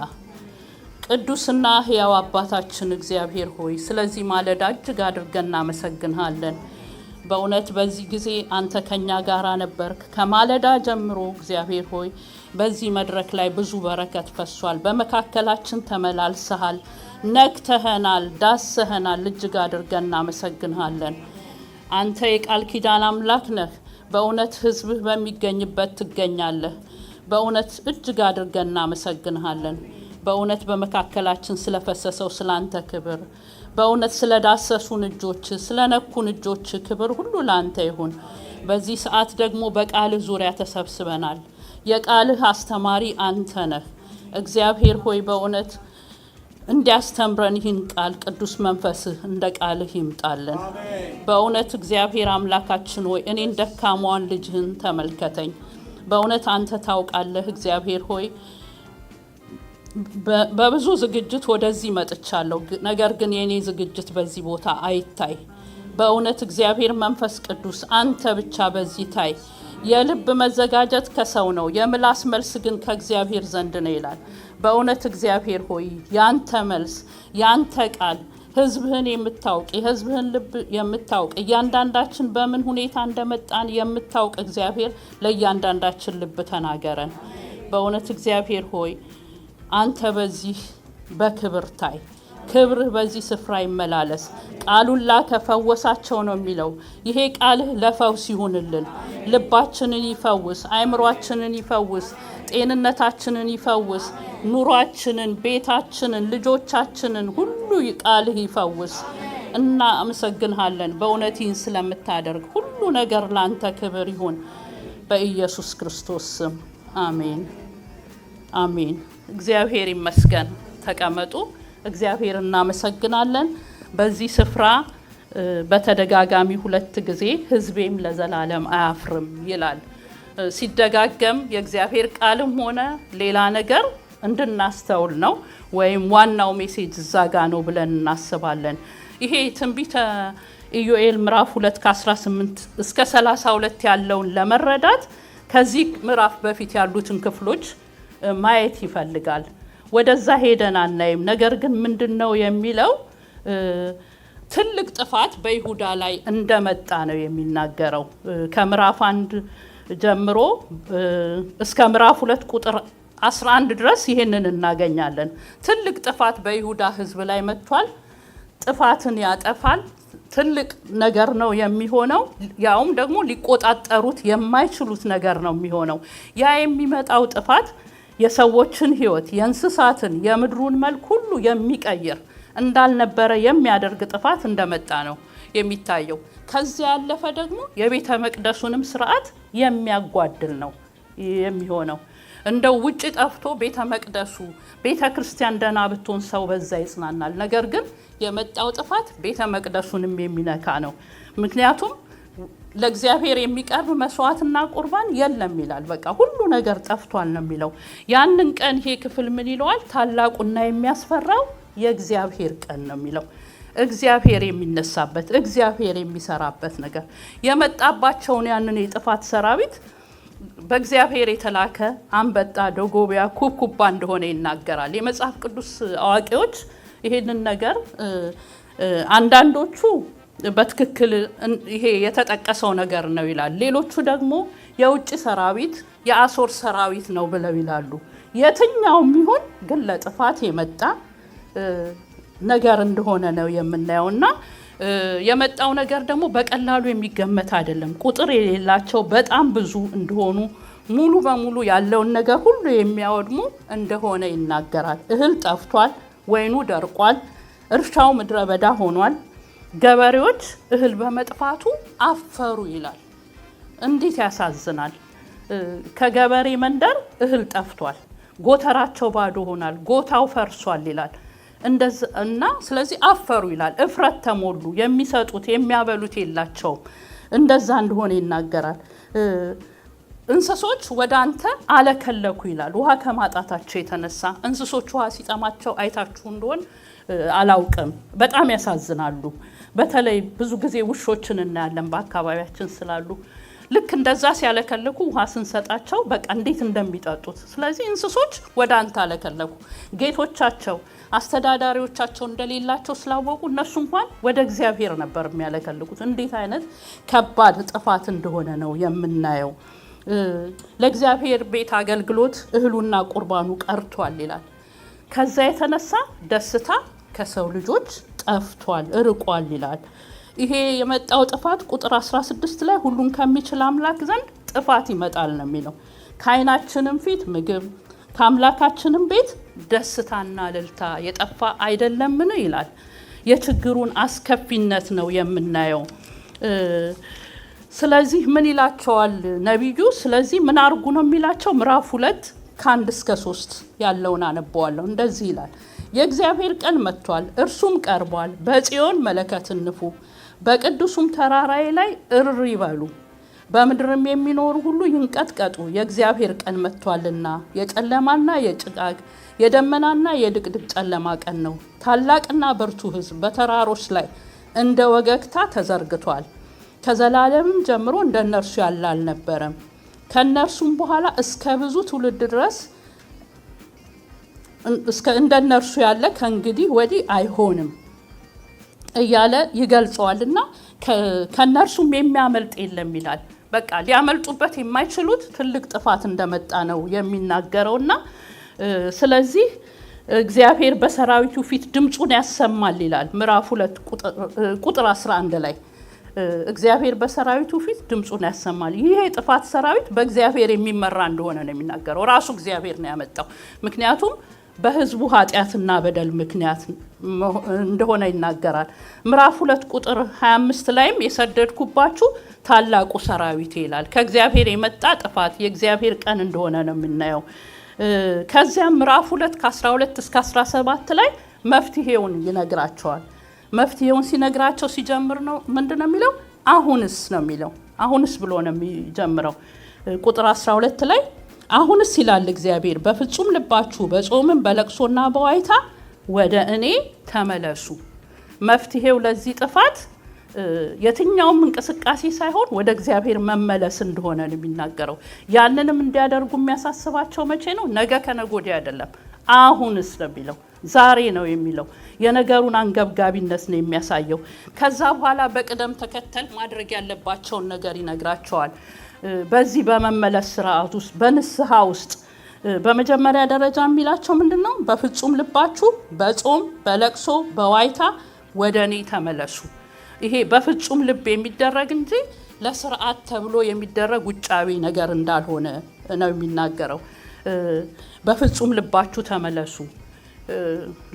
ቅዱስና ሕያው አባታችን እግዚአብሔር ሆይ ስለዚህ ማለዳ እጅግ አድርገን እናመሰግንሃለን። በእውነት በዚህ ጊዜ አንተ ከኛ ጋር ነበርክ። ከማለዳ ጀምሮ እግዚአብሔር ሆይ በዚህ መድረክ ላይ ብዙ በረከት ፈሷል። በመካከላችን ተመላልሰሃል፣ ነክተኸናል፣ ዳሰኸናል። እጅግ አድርገን እናመሰግንሃለን። አንተ የቃል ኪዳን አምላክ ነህ። በእውነት ሕዝብህ በሚገኝበት ትገኛለህ። በእውነት እጅግ አድርገን እናመሰግንሃለን። በእውነት በመካከላችን ስለፈሰሰው ስላንተ ክብር፣ በእውነት ስለዳሰሱን እጆች፣ ስለነኩን እጆች ክብር ሁሉ ላንተ ይሁን። በዚህ ሰዓት ደግሞ በቃልህ ዙሪያ ተሰብስበናል። የቃልህ አስተማሪ አንተ ነህ። እግዚአብሔር ሆይ በእውነት እንዲያስተምረን ይህን ቃል ቅዱስ መንፈስህ እንደ ቃልህ ይምጣልን። በእውነት እግዚአብሔር አምላካችን ሆይ እኔን ደካማዋን ልጅህን ተመልከተኝ። በእውነት አንተ ታውቃለህ። እግዚአብሔር ሆይ በብዙ ዝግጅት ወደዚህ መጥቻለሁ። ነገር ግን የኔ ዝግጅት በዚህ ቦታ አይታይ። በእውነት እግዚአብሔር መንፈስ ቅዱስ አንተ ብቻ በዚህ ታይ። የልብ መዘጋጀት ከሰው ነው፣ የምላስ መልስ ግን ከእግዚአብሔር ዘንድ ነው ይላል። በእውነት እግዚአብሔር ሆይ ያንተ መልስ፣ ያንተ ቃል ሕዝብህን የምታውቅ የሕዝብህን ልብ የምታውቅ እያንዳንዳችን በምን ሁኔታ እንደመጣን የምታውቅ እግዚአብሔር ለእያንዳንዳችን ልብ ተናገረን። በእውነት እግዚአብሔር ሆይ አንተ በዚህ በክብር ታይ። ክብርህ በዚህ ስፍራ ይመላለስ። ቃሉን ላከ ፈወሳቸው ነው የሚለው። ይሄ ቃልህ ለፈውስ ይሁንልን። ልባችንን ይፈውስ፣ አእምሯችንን ይፈውስ፣ ጤንነታችንን ይፈውስ፣ ኑሯችንን፣ ቤታችንን፣ ልጆቻችንን ሁሉ ቃልህ ይፈውስ። እናመሰግንሃለን በእውነት ይህን ስለምታደርግ። ሁሉ ነገር ላንተ ክብር ይሁን በኢየሱስ ክርስቶስ ስም አሜን፣ አሜን። እግዚአብሔር ይመስገን። ተቀመጡ። እግዚአብሔር እናመሰግናለን። በዚህ ስፍራ በተደጋጋሚ 2 ጊዜ ሕዝቤም ለዘላለም አያፍርም ይላል። ሲደጋገም የእግዚአብሔር ቃልም ሆነ ሌላ ነገር እንድናስተውል ነው፣ ወይም ዋናው ሜሴጅ እዛ ጋ ነው ብለን እናስባለን። ይሄ ትንቢተ ኢዮኤል ምዕራፍ 2 ከ18 እስከ 32 ያለውን ለመረዳት ከዚህ ምዕራፍ በፊት ያሉትን ክፍሎች ማየት ይፈልጋል። ወደዛ ሄደን አናይም። ነገር ግን ምንድነው የሚለው? ትልቅ ጥፋት በይሁዳ ላይ እንደመጣ ነው የሚናገረው። ከምዕራፍ 1 ጀምሮ እስከ ምዕራፍ 2 ቁጥር 11 ድረስ ይሄንን እናገኛለን። ትልቅ ጥፋት በይሁዳ ሕዝብ ላይ መጥቷል። ጥፋትን ያጠፋል። ትልቅ ነገር ነው የሚሆነው። ያውም ደግሞ ሊቆጣጠሩት የማይችሉት ነገር ነው የሚሆነው። ያ የሚመጣው ጥፋት የሰዎችን ሕይወት፣ የእንስሳትን፣ የምድሩን መልክ ሁሉ የሚቀይር እንዳልነበረ የሚያደርግ ጥፋት እንደመጣ ነው የሚታየው። ከዚያ ያለፈ ደግሞ የቤተ መቅደሱንም ስርዓት የሚያጓድል ነው የሚሆነው። እንደው ውጭ ጠፍቶ ቤተ መቅደሱ ቤተ ክርስቲያን ደህና ብትሆን ሰው በዛ ይጽናናል። ነገር ግን የመጣው ጥፋት ቤተ መቅደሱንም የሚነካ ነው። ምክንያቱም ለእግዚአብሔር የሚቀርብ መስዋዕትና ቁርባን የለም ይላል። በቃ ሁሉ ነገር ጠፍቷል ነው የሚለው። ያንን ቀን ይሄ ክፍል ምን ይለዋል? ታላቁና የሚያስፈራው የእግዚአብሔር ቀን ነው የሚለው። እግዚአብሔር የሚነሳበት፣ እግዚአብሔር የሚሰራበት ነገር የመጣባቸውን ያንን የጥፋት ሰራዊት በእግዚአብሔር የተላከ አንበጣ፣ ደጎቢያ፣ ኩብኩባ እንደሆነ ይናገራል። የመጽሐፍ ቅዱስ አዋቂዎች ይሄንን ነገር አንዳንዶቹ በትክክል ይሄ የተጠቀሰው ነገር ነው ይላል። ሌሎቹ ደግሞ የውጭ ሰራዊት የአሶር ሰራዊት ነው ብለው ይላሉ። የትኛውም ይሁን ግን ለጥፋት የመጣ ነገር እንደሆነ ነው የምናየውና የመጣው ነገር ደግሞ በቀላሉ የሚገመት አይደለም። ቁጥር የሌላቸው በጣም ብዙ እንደሆኑ ሙሉ በሙሉ ያለውን ነገር ሁሉ የሚያወድሙ እንደሆነ ይናገራል። እህል ጠፍቷል፣ ወይኑ ደርቋል፣ እርሻው ምድረ በዳ ሆኗል። ገበሬዎች እህል በመጥፋቱ አፈሩ ይላል። እንዴት ያሳዝናል! ከገበሬ መንደር እህል ጠፍቷል፣ ጎተራቸው ባዶ ሆኗል፣ ጎታው ፈርሷል ይላል። እና ስለዚህ አፈሩ ይላል። እፍረት ተሞሉ፣ የሚሰጡት የሚያበሉት የላቸውም። እንደዛ እንደሆነ ይናገራል። እንስሶች ወደ አንተ አለከለኩ ይላል። ውሃ ከማጣታቸው የተነሳ እንስሶች ውሃ ሲጠማቸው አይታችሁ እንደሆን አላውቅም። በጣም ያሳዝናሉ። በተለይ ብዙ ጊዜ ውሾችን እናያለን በአካባቢያችን ስላሉ። ልክ እንደዛ ሲያለከልኩ ውሃ ስንሰጣቸው በቃ እንዴት እንደሚጠጡት። ስለዚህ እንስሶች ወደ አንተ አለከለኩ። ጌቶቻቸው አስተዳዳሪዎቻቸው እንደሌላቸው ስላወቁ እነሱ እንኳን ወደ እግዚአብሔር ነበር የሚያለከልኩት። እንዴት አይነት ከባድ ጥፋት እንደሆነ ነው የምናየው። ለእግዚአብሔር ቤት አገልግሎት እህሉና ቁርባኑ ቀርቷል ይላል። ከዛ የተነሳ ደስታ ከሰው ልጆች ጠፍቷል፣ እርቋል ይላል። ይሄ የመጣው ጥፋት ቁጥር 16 ላይ ሁሉን ከሚችል አምላክ ዘንድ ጥፋት ይመጣል ነው የሚለው። ከዓይናችንም ፊት ምግብ ከአምላካችንም ቤት ደስታና እልልታ የጠፋ አይደለምን ይላል። የችግሩን አስከፊነት ነው የምናየው። ስለዚህ ምን ይላቸዋል ነቢዩ? ስለዚህ ምን አርጉ ነው የሚላቸው? ምዕራፍ 2 ከ1 እስከ 3 ያለውን አነበዋለሁ። እንደዚህ ይላል። የእግዚአብሔር ቀን መጥቷል፣ እርሱም ቀርቧል። በጽዮን መለከትን ንፉ፣ በቅዱሱም ተራራዬ ላይ እርር ይበሉ። በምድርም የሚኖሩ ሁሉ ይንቀጥቀጡ፣ የእግዚአብሔር ቀን መጥቷልና። የጨለማና የጭጋግ የደመናና የድቅድቅ ጨለማ ቀን ነው። ታላቅና ብርቱ ሕዝብ በተራሮች ላይ እንደ ወገግታ ተዘርግቷል። ከዘላለምም ጀምሮ እንደ እነርሱ ያለ አልነበረም። ከእነርሱም በኋላ እስከ ብዙ ትውልድ ድረስ እንደ እነርሱ ያለ ከእንግዲህ ወዲህ አይሆንም እያለ ይገልጸዋልና ከእነርሱም የሚያመልጥ የለም ይላል። በቃ ሊያመልጡበት የማይችሉት ትልቅ ጥፋት እንደመጣ ነው የሚናገረውና ስለዚህ እግዚአብሔር በሰራዊቱ ፊት ድምፁን ያሰማል ይላል። ምዕራፍ 2 ቁጥር 11 ላይ እግዚአብሔር በሰራዊቱ ፊት ድምፁን ያሰማል። ይሄ የጥፋት ሰራዊት በእግዚአብሔር የሚመራ እንደሆነ ነው የሚናገረው። ራሱ እግዚአብሔር ነው ያመጣው። ምክንያቱም በሕዝቡ ኃጢአትና በደል ምክንያት እንደሆነ ይናገራል። ምዕራፍ 2 ቁጥር 25 ላይም የሰደድኩባችሁ ታላቁ ሰራዊት ይላል። ከእግዚአብሔር የመጣ ጥፋት የእግዚአብሔር ቀን እንደሆነ ነው የምናየው። ከዚያም ምዕራፍ 2 ከ12 እስከ 17 ላይ መፍትሄውን ይነግራቸዋል። መፍትሄውን ሲነግራቸው ሲጀምር ነው ምንድነው የሚለው? አሁንስ ነው የሚለው። አሁንስ ብሎ ነው የሚጀምረው። ቁጥር 12 ላይ አሁንስ ይላል እግዚአብሔር በፍጹም ልባችሁ በጾምም በለቅሶና በዋይታ ወደ እኔ ተመለሱ። መፍትሄው ለዚህ ጥፋት የትኛውም እንቅስቃሴ ሳይሆን ወደ እግዚአብሔር መመለስ እንደሆነ ነው የሚናገረው። ያንንም እንዲያደርጉ የሚያሳስባቸው መቼ ነው? ነገ ከነገ ወዲያ አይደለም፣ አሁንስ ነው የሚለው። ዛሬ ነው የሚለው። የነገሩን አንገብጋቢነት ነው የሚያሳየው። ከዛ በኋላ በቅደም ተከተል ማድረግ ያለባቸውን ነገር ይነግራቸዋል። በዚህ በመመለስ ስርዓት ውስጥ በንስሐ ውስጥ በመጀመሪያ ደረጃ የሚላቸው ምንድነው? በፍጹም ልባችሁ በጾም በለቅሶ በዋይታ ወደኔ ተመለሱ። ይሄ በፍጹም ልብ የሚደረግ እንጂ ለስርዓት ተብሎ የሚደረግ ውጫዊ ነገር እንዳልሆነ ነው የሚናገረው። በፍጹም ልባችሁ ተመለሱ።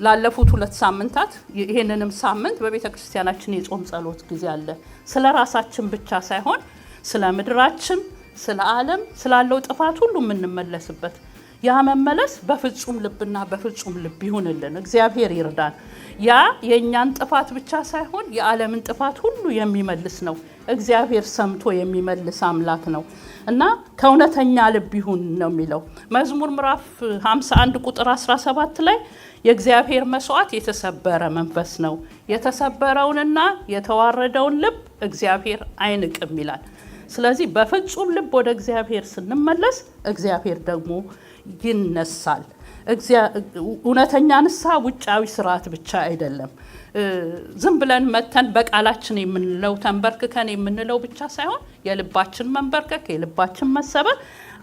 ላለፉት 2 ሳምንታት ይሄንንም ሳምንት በቤተክርስቲያናችን የጾም ጸሎት ጊዜ አለ። ስለ ራሳችን ብቻ ሳይሆን ስለ ምድራችን፣ ስለ ዓለም ስላለው ጥፋት ሁሉ የምንመለስበት ያ መመለስ በፍጹም ልብና በፍጹም ልብ ይሁንልን። እግዚአብሔር ይርዳን። ያ የኛን ጥፋት ብቻ ሳይሆን የዓለምን ጥፋት ሁሉ የሚመልስ ነው። እግዚአብሔር ሰምቶ የሚመልስ አምላክ ነው እና ከእውነተኛ ልብ ይሁን ነው የሚለው። መዝሙር ምዕራፍ 51 ቁጥር 17 ላይ የእግዚአብሔር መስዋዕት የተሰበረ መንፈስ ነው፣ የተሰበረውንና የተዋረደውን ልብ እግዚአብሔር አይንቅም ይላል። ስለዚህ በፍጹም ልብ ወደ እግዚአብሔር ስንመለስ እግዚአብሔር ደግሞ ይነሳል። እውነተኛ ንስሐ ውጫዊ ስርዓት ብቻ አይደለም። ዝም ብለን መተን በቃላችን የምንለው ተንበርክከን የምንለው ብቻ ሳይሆን የልባችን መንበርከክ የልባችን መሰበር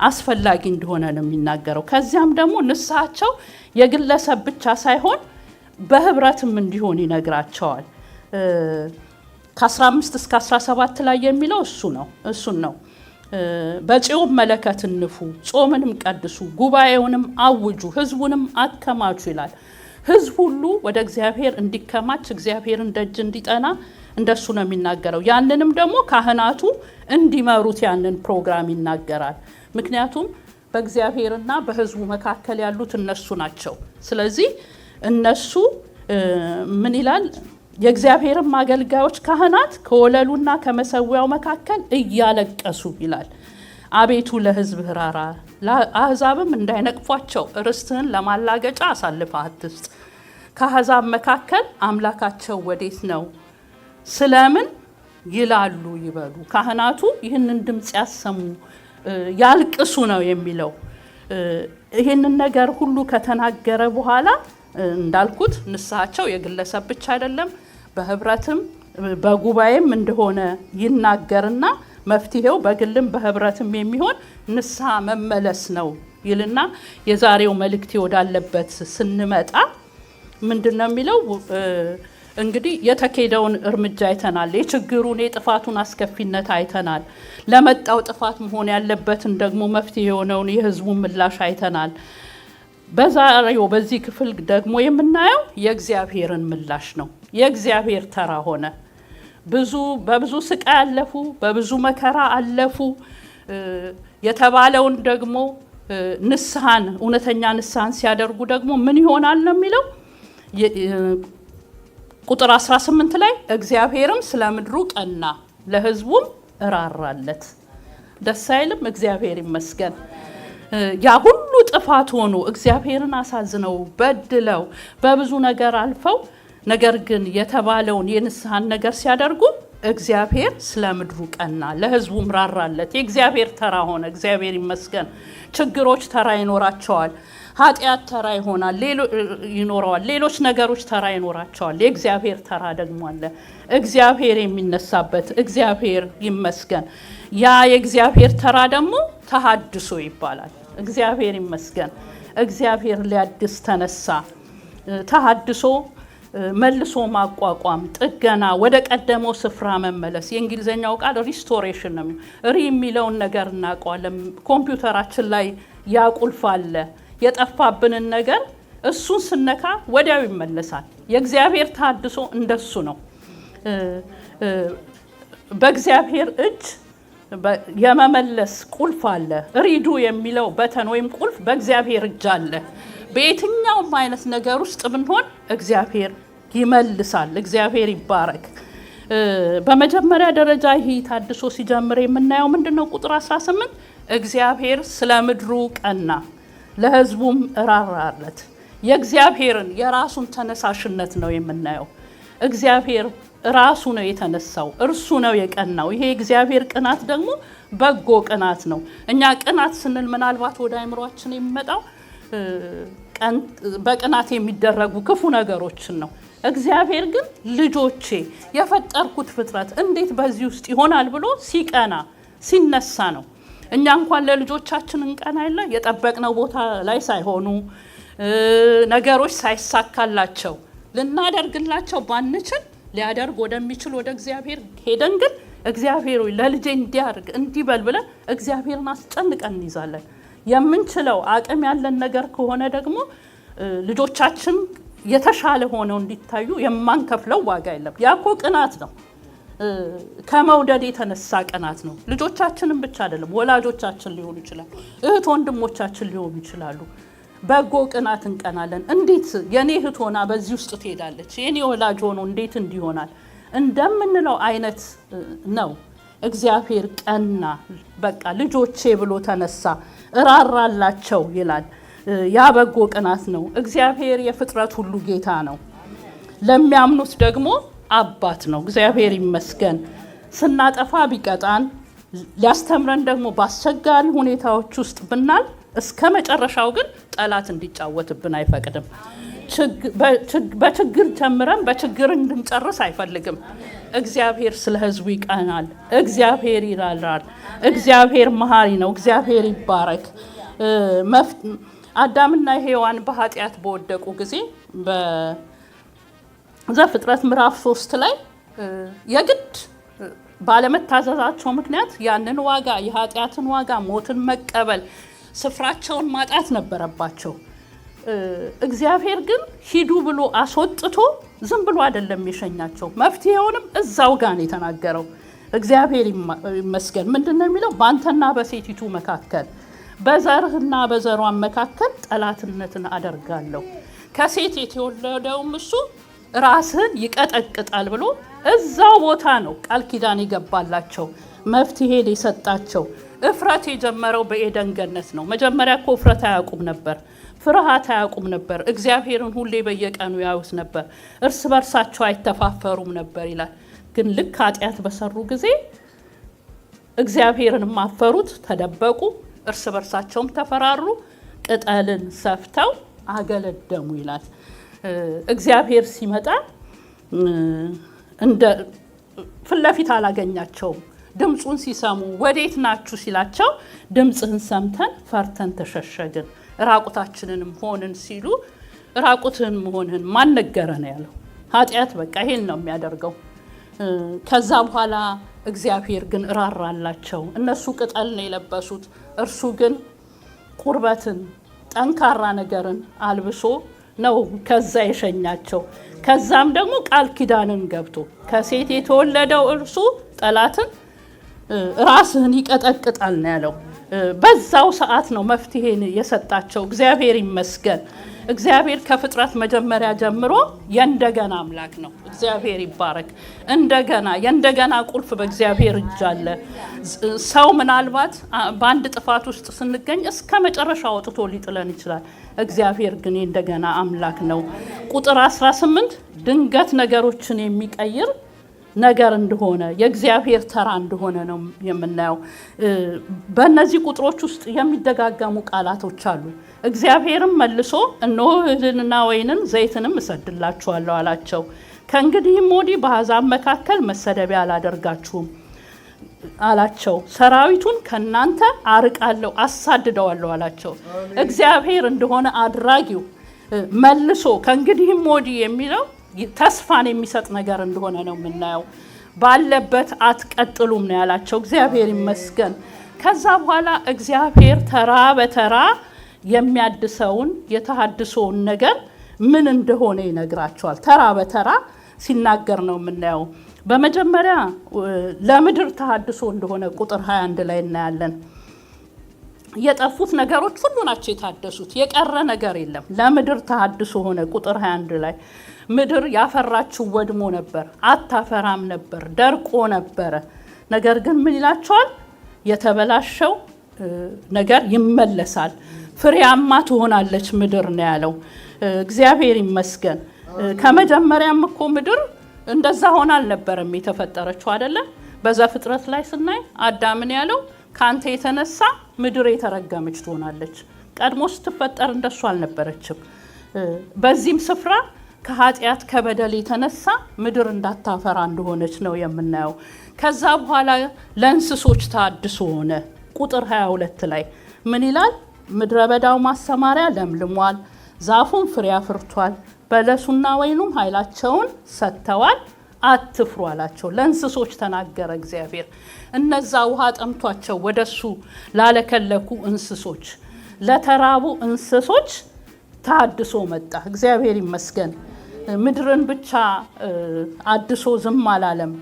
አስፈላጊ እንደሆነ ነው የሚናገረው። ከዚያም ደግሞ ንስሐቸው የግለሰብ ብቻ ሳይሆን በህብረትም እንዲሆን ይነግራቸዋል። ከ15 እስከ 17 ላይ የሚለው እሱን ነው። በጽዮን መለከትን ንፉ፣ ጾምንም ቀድሱ፣ ጉባኤውንም አውጁ፣ ህዝቡንም አከማቹ ይላል። ህዝብ ሁሉ ወደ እግዚአብሔር እንዲከማች እግዚአብሔርን ደጅ እንዲጠና እንደሱ ነው የሚናገረው። ያንንም ደግሞ ካህናቱ እንዲመሩት ያንን ፕሮግራም ይናገራል። ምክንያቱም በእግዚአብሔርና በህዝቡ መካከል ያሉት እነሱ ናቸው። ስለዚህ እነሱ ምን ይላል? የእግዚአብሔርን አገልጋዮች ካህናት ከወለሉና ከመሰዊያው መካከል እያለቀሱ ይላል። አቤቱ ለህዝብህ ራራ፣ ለአሕዛብም እንዳይነቅፏቸው ርስትህን ለማላገጫ አሳልፈህ አትስጥ። ከአሕዛብ መካከል አምላካቸው ወዴት ነው? ስለምን ይላሉ ይበሉ። ካህናቱ ይህንን ድምፅ ያሰሙ ያልቅሱ ነው የሚለው። ይህንን ነገር ሁሉ ከተናገረ በኋላ እንዳልኩት ንስሐቸው የግለሰብ ብቻ አይደለም፣ በህብረትም በጉባኤም እንደሆነ ይናገርና መፍትሄው በግልም በህብረትም የሚሆን ንስሐ መመለስ ነው ይልና የዛሬው መልእክት ወዳለበት ስንመጣ ምንድነው የሚለው? እንግዲህ የተኬደውን እርምጃ አይተናል። የችግሩን የጥፋቱን አስከፊነት አይተናል። ለመጣው ጥፋት መሆን ያለበትን ደግሞ መፍትሄ የሆነውን የህዝቡን ምላሽ አይተናል። በዛሬው በዚህ ክፍል ደግሞ የምናየው የእግዚአብሔርን ምላሽ ነው። የእግዚአብሔር ተራ ሆነ። በብዙ ስቃይ አለፉ፣ በብዙ መከራ አለፉ። የተባለውን ደግሞ ንስሐን እውነተኛ ንስሐን ሲያደርጉ ደግሞ ምን ይሆናል ነው የሚለው። ቁጥር 18 ላይ እግዚአብሔርም ስለ ምድሩ ቀና፣ ለህዝቡም እራራለት። ደስ አይልም? እግዚአብሔር ይመስገን። ያ ሁሉ ጥፋት ሆኖ እግዚአብሔርን አሳዝነው በድለው በብዙ ነገር አልፈው ነገር ግን የተባለውን የንስሐን ነገር ሲያደርጉ እግዚአብሔር ስለ ምድሩ ቀና፣ ለህዝቡም ራራለት። የእግዚአብሔር ተራ ሆነ። እግዚአብሔር ይመስገን። ችግሮች ተራ ይኖራቸዋል። ኃጢአት ተራ ይኖረዋል። ሌሎች ነገሮች ተራ ይኖራቸዋል። የእግዚአብሔር ተራ ደግሞ አለ። እግዚአብሔር የሚነሳበት። እግዚአብሔር ይመስገን። ያ የእግዚአብሔር ተራ ደግሞ ተሐድሶ ይባላል። እግዚአብሔር ይመስገን። እግዚአብሔር ሊያድስ ተነሳ። ተሐድሶ መልሶ ማቋቋም፣ ጥገና፣ ወደ ቀደመው ስፍራ መመለስ። የእንግሊዘኛው ቃል ሪስቶሬሽን ነው። የሚለውን ነገር እናውቀዋለን። ኮምፒውተራችን ላይ ያቁልፍ አለ። የጠፋብንን ነገር እሱን ስነካ ወዲያው ይመለሳል። የእግዚአብሔር ተሐድሶ እንደሱ ነው። በእግዚአብሔር እጅ የመመለስ ቁልፍ አለ። ሪዱ የሚለው በተን ወይም ቁልፍ በእግዚአብሔር እጅ አለ። በየትኛውም አይነት ነገር ውስጥ ብንሆን እግዚአብሔር ይመልሳል። እግዚአብሔር ይባረክ። በመጀመሪያ ደረጃ ይህ ተሐድሶ ሲጀምር የምናየው ምንድነው? ቁጥር 18 እግዚአብሔር ስለ ምድሩ ቀና፣ ለህዝቡም እራራለት። የእግዚአብሔርን የራሱን ተነሳሽነት ነው የምናየው። እግዚአብሔር ራሱ ነው የተነሳው፣ እርሱ ነው የቀናው። ይሄ እግዚአብሔር ቅናት ደግሞ በጎ ቅናት ነው። እኛ ቅናት ስንል ምናልባት ወደ አእምሯችን የሚመጣው በቅናት የሚደረጉ ክፉ ነገሮችን ነው። እግዚአብሔር ግን ልጆቼ የፈጠርኩት ፍጥረት እንዴት በዚህ ውስጥ ይሆናል ብሎ ሲቀና ሲነሳ ነው። እኛ እንኳን ለልጆቻችን እንቀናይላ የጠበቅነው ቦታ ላይ ሳይሆኑ ነገሮች ሳይሳካላቸው ልናደርግላቸው ባንችል ሊያደርግ ወደሚችል ወደ እግዚአብሔር ሄደን ግን እግዚአብሔር ሆይ ለልጄ እንዲያርግ እንዲበል ብለን እግዚአብሔርን አስጨንቀን እንይዛለን። የምንችለው አቅም ያለን ነገር ከሆነ ደግሞ ልጆቻችን የተሻለ ሆነው እንዲታዩ የማንከፍለው ዋጋ የለም። ያኮ ቅናት ነው፣ ከመውደድ የተነሳ ቅናት ነው። ልጆቻችንን ብቻ አይደለም፣ ወላጆቻችን ሊሆኑ ይችላሉ፣ እህት ወንድሞቻችን ሊሆኑ ይችላሉ። በጎ ቅናት እንቀናለን። እንዴት የኔ እህት ሆና በዚህ ውስጥ ትሄዳለች፣ የኔ ወላጅ ሆኖ እንዴት እንዲሆናል እንደምንለው አይነት ነው። እግዚአብሔር ቀና፣ በቃ ልጆቼ ብሎ ተነሳ፣ እራራላቸው ይላል። ያ በጎ ቅናት ነው። እግዚአብሔር የፍጥረት ሁሉ ጌታ ነው። ለሚያምኑት ደግሞ አባት ነው። እግዚአብሔር ይመስገን። ስናጠፋ ቢቀጣን ሊያስተምረን ደግሞ በአስቸጋሪ ሁኔታዎች ውስጥ ብናል እስከ መጨረሻው ግን ጠላት እንዲጫወትብን አይፈቅድም። በችግር ጀምረን በችግር እንድንጨርስ አይፈልግም። እግዚአብሔር ስለ ሕዝቡ ይቀናል። እግዚአብሔር ይራራል። እግዚአብሔር መሐሪ ነው። እግዚአብሔር ይባረክ። አዳምና ሔዋን በኃጢአት በወደቁ ጊዜ በዘፍጥረት ምዕራፍ 3 ላይ የግድ ባለመታዘዛቸው ምክንያት ያንን ዋጋ የኃጢአትን ዋጋ ሞትን መቀበል ስፍራቸውን ማጣት ነበረባቸው። እግዚአብሔር ግን ሂዱ ብሎ አስወጥቶ ዝም ብሎ አይደለም የሸኛቸው። መፍትሄውንም እዛው ጋር ነው የተናገረው። እግዚአብሔር ይመስገን። ምንድነው የሚለው? ባንተና በሴቲቱ መካከል በዘርህና በዘሯን መካከል ጠላትነትን አደርጋለሁ፣ ከሴት የተወለደውም እሱ ራስህን ይቀጠቅጣል ብሎ እዛው ቦታ ነው ቃል ኪዳን የገባላቸው፣ መፍትሄ የሰጣቸው። እፍረት የጀመረው በኤደን ገነት ነው። መጀመሪያ እኮ እፍረት አያውቁም ነበር፣ ፍርሃት አያውቁም ነበር። እግዚአብሔርን ሁሌ በየቀኑ ያዩት ነበር። እርስ በርሳቸው አይተፋፈሩም ነበር ይላል። ግን ልክ ኃጢአት በሰሩ ጊዜ እግዚአብሔርን ማፈሩት፣ ተደበቁ፣ እርስ በርሳቸውም ተፈራሩ፣ ቅጠልን ሰፍተው አገለደሙ ይላል። እግዚአብሔር ሲመጣ እንደ ፊት ለፊት አላገኛቸውም። ድምፁን ሲሰሙ ወዴት ናችሁ ሲላቸው ድምፅህን ሰምተን ፈርተን ተሸሸግን፣ ራቁታችንንም ሆንን ሲሉ ራቁትህን መሆንህን ማን ነገረ ነው ያለው። ኃጢአት በቃ ይሄን ነው የሚያደርገው። ከዛ በኋላ እግዚአብሔር ግን እራራላቸው። እነሱ ቅጠል ነው የለበሱት፣ እርሱ ግን ቁርበትን ጠንካራ ነገርን አልብሶ ነው ከዛ የሸኛቸው። ከዛም ደግሞ ቃል ኪዳንን ገብቶ ከሴት የተወለደው እርሱ ጠላትን ራስህን ይቀጠቅጣል ነው ያለው። በዛው ሰዓት ነው መፍትሄን የሰጣቸው። እግዚአብሔር ይመስገን። እግዚአብሔር ከፍጥረት መጀመሪያ ጀምሮ የእንደገና አምላክ ነው። እግዚአብሔር ይባረክ። የእንደገና ቁልፍ በእግዚአብሔር እጅ አለ። ሰው ምናልባት በአንድ ጥፋት ውስጥ ስንገኝ እስከ መጨረሻ አውጥቶ ሊጥለን ይችላል። እግዚአብሔር ግን የእንደገና አምላክ ነው። ቁጥር 18 ድንገት ነገሮችን የሚቀይር ነገር እንደሆነ የእግዚአብሔር ተራ እንደሆነ ነው የምናየው። በእነዚህ ቁጥሮች ውስጥ የሚደጋገሙ ቃላቶች አሉ። እግዚአብሔርም መልሶ እነሆ እህልንና ወይንን ዘይትንም እሰድላችኋለሁ አላቸው። ከእንግዲህም ወዲህ በአሕዛብ መካከል መሰደቢያ አላደርጋችሁም አላቸው። ሰራዊቱን ከእናንተ አርቃለሁ፣ አሳድደዋለሁ አላቸው። እግዚአብሔር እንደሆነ አድራጊው መልሶ ከእንግዲህም ወዲህ የሚለው ተስፋን የሚሰጥ ነገር እንደሆነ ነው የምናየው። ባለበት አትቀጥሉም ነው ያላቸው። እግዚአብሔር ይመስገን። ከዛ በኋላ እግዚአብሔር ተራ በተራ የሚያድሰውን የተሃድሶውን ነገር ምን እንደሆነ ይነግራቸዋል። ተራ በተራ ሲናገር ነው የምናየው። በመጀመሪያ ለምድር ተሃድሶ እንደሆነ ቁጥር 21 ላይ እናያለን። የጠፉት ነገሮች ሁሉ ናቸው የታደሱት፣ የቀረ ነገር የለም። ለምድር ተሃድሶ ሆነ። ቁጥር 21 ላይ ምድር ያፈራችው ወድሞ ነበር፣ አታፈራም ነበር፣ ደርቆ ነበረ። ነገር ግን ምን ይላቸዋል? የተበላሸው ነገር ይመለሳል፣ ፍሬያማ ትሆናለች ምድር ነው ያለው። እግዚአብሔር ይመስገን። ከመጀመሪያም እኮ ምድር እንደዛ ሆና አልነበረም የተፈጠረችው አይደለ? በዘፍጥረት ላይ ስናይ አዳምን ያለው ካንተ የተነሳ ምድር የተረገመች ትሆናለች። ቀድሞ ስትፈጠር እንደሱ አልነበረችም። በዚህም ስፍራ ከኃጢአት ከበደል የተነሳ ምድር እንዳታፈራ እንደሆነች ነው የምናየው። ከዛ በኋላ ለእንስሶች ታድሶ ሆነ። ቁጥር 22 ላይ ምን ይላል? ምድረ በዳው ማሰማሪያ ለምልሟል፣ ዛፉን ፍሬ አፍርቷል፣ በለሱና ወይኑም ኃይላቸውን ሰጥተዋል፣ አትፍሩ አላቸው። ለእንስሶች ተናገረ እግዚአብሔር። እነዛ ውሃ ጠምቷቸው ወደሱ ላለከለኩ እንስሶች፣ ለተራቡ እንስሶች ታድሶ መጣ። እግዚአብሔር ይመስገን። ምድርን ብቻ አድሶ ዝም አላለም።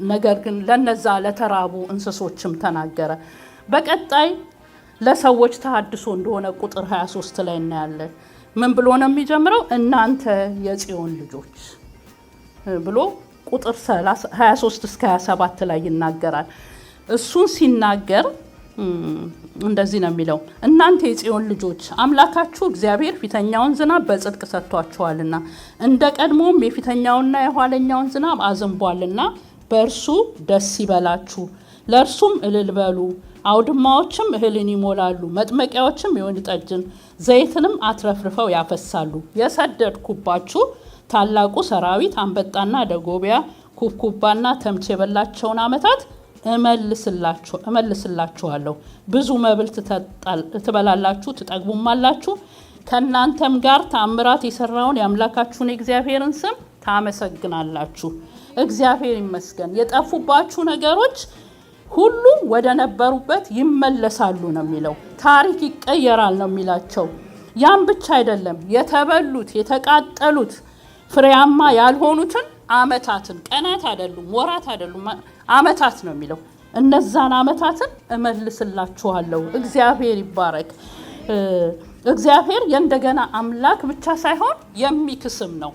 ነገር ግን ለነዛ ለተራቡ እንስሶችም ተናገረ። በቀጣይ ለሰዎች ታድሶ እንደሆነ ቁጥር 23 ላይ እናያለን። ምን ብሎ ነው የሚጀምረው? እናንተ የጽዮን ልጆች ብሎ ቁጥር 23 እስከ 27 ላይ ይናገራል። እሱን ሲናገር እንደዚህ ነው የሚለው፣ እናንተ የጽዮን ልጆች አምላካችሁ እግዚአብሔር ፊተኛውን ዝናብ በጽድቅ ሰጥቷችኋልና እንደ ቀድሞም የፊተኛውንና የኋለኛውን ዝናብ አዝንቧልና በእርሱ ደስ ይበላችሁ፣ ለእርሱም እልል በሉ። አውድማዎችም እህልን ይሞላሉ፣ መጥመቂያዎችም የወይን ጠጅን ዘይትንም አትረፍርፈው ያፈሳሉ። የሰደድኩባችሁ ታላቁ ሰራዊት አንበጣና ደጎቢያ ኩብኩባና ተምች የበላቸውን ዓመታት እመልስላችኋለሁ። ብዙ መብል ትበላላችሁ፣ ትጠግቡማላችሁ። ከእናንተም ጋር ተአምራት የሰራውን የአምላካችሁን የእግዚአብሔርን ስም ታመሰግናላችሁ። እግዚአብሔር ይመስገን። የጠፉባችሁ ነገሮች ሁሉ ወደ ነበሩበት ይመለሳሉ ነው የሚለው። ታሪክ ይቀየራል ነው የሚላቸው። ያም ብቻ አይደለም፣ የተበሉት የተቃጠሉት ፍሬያማ ያልሆኑትን ዓመታትን፣ ቀናት አይደሉም፣ ወራት አይደሉም፣ ዓመታት ነው የሚለው። እነዛን ዓመታትን እመልስላችኋለሁ። እግዚአብሔር ይባረክ። እግዚአብሔር የእንደገና አምላክ ብቻ ሳይሆን የሚክስም ነው።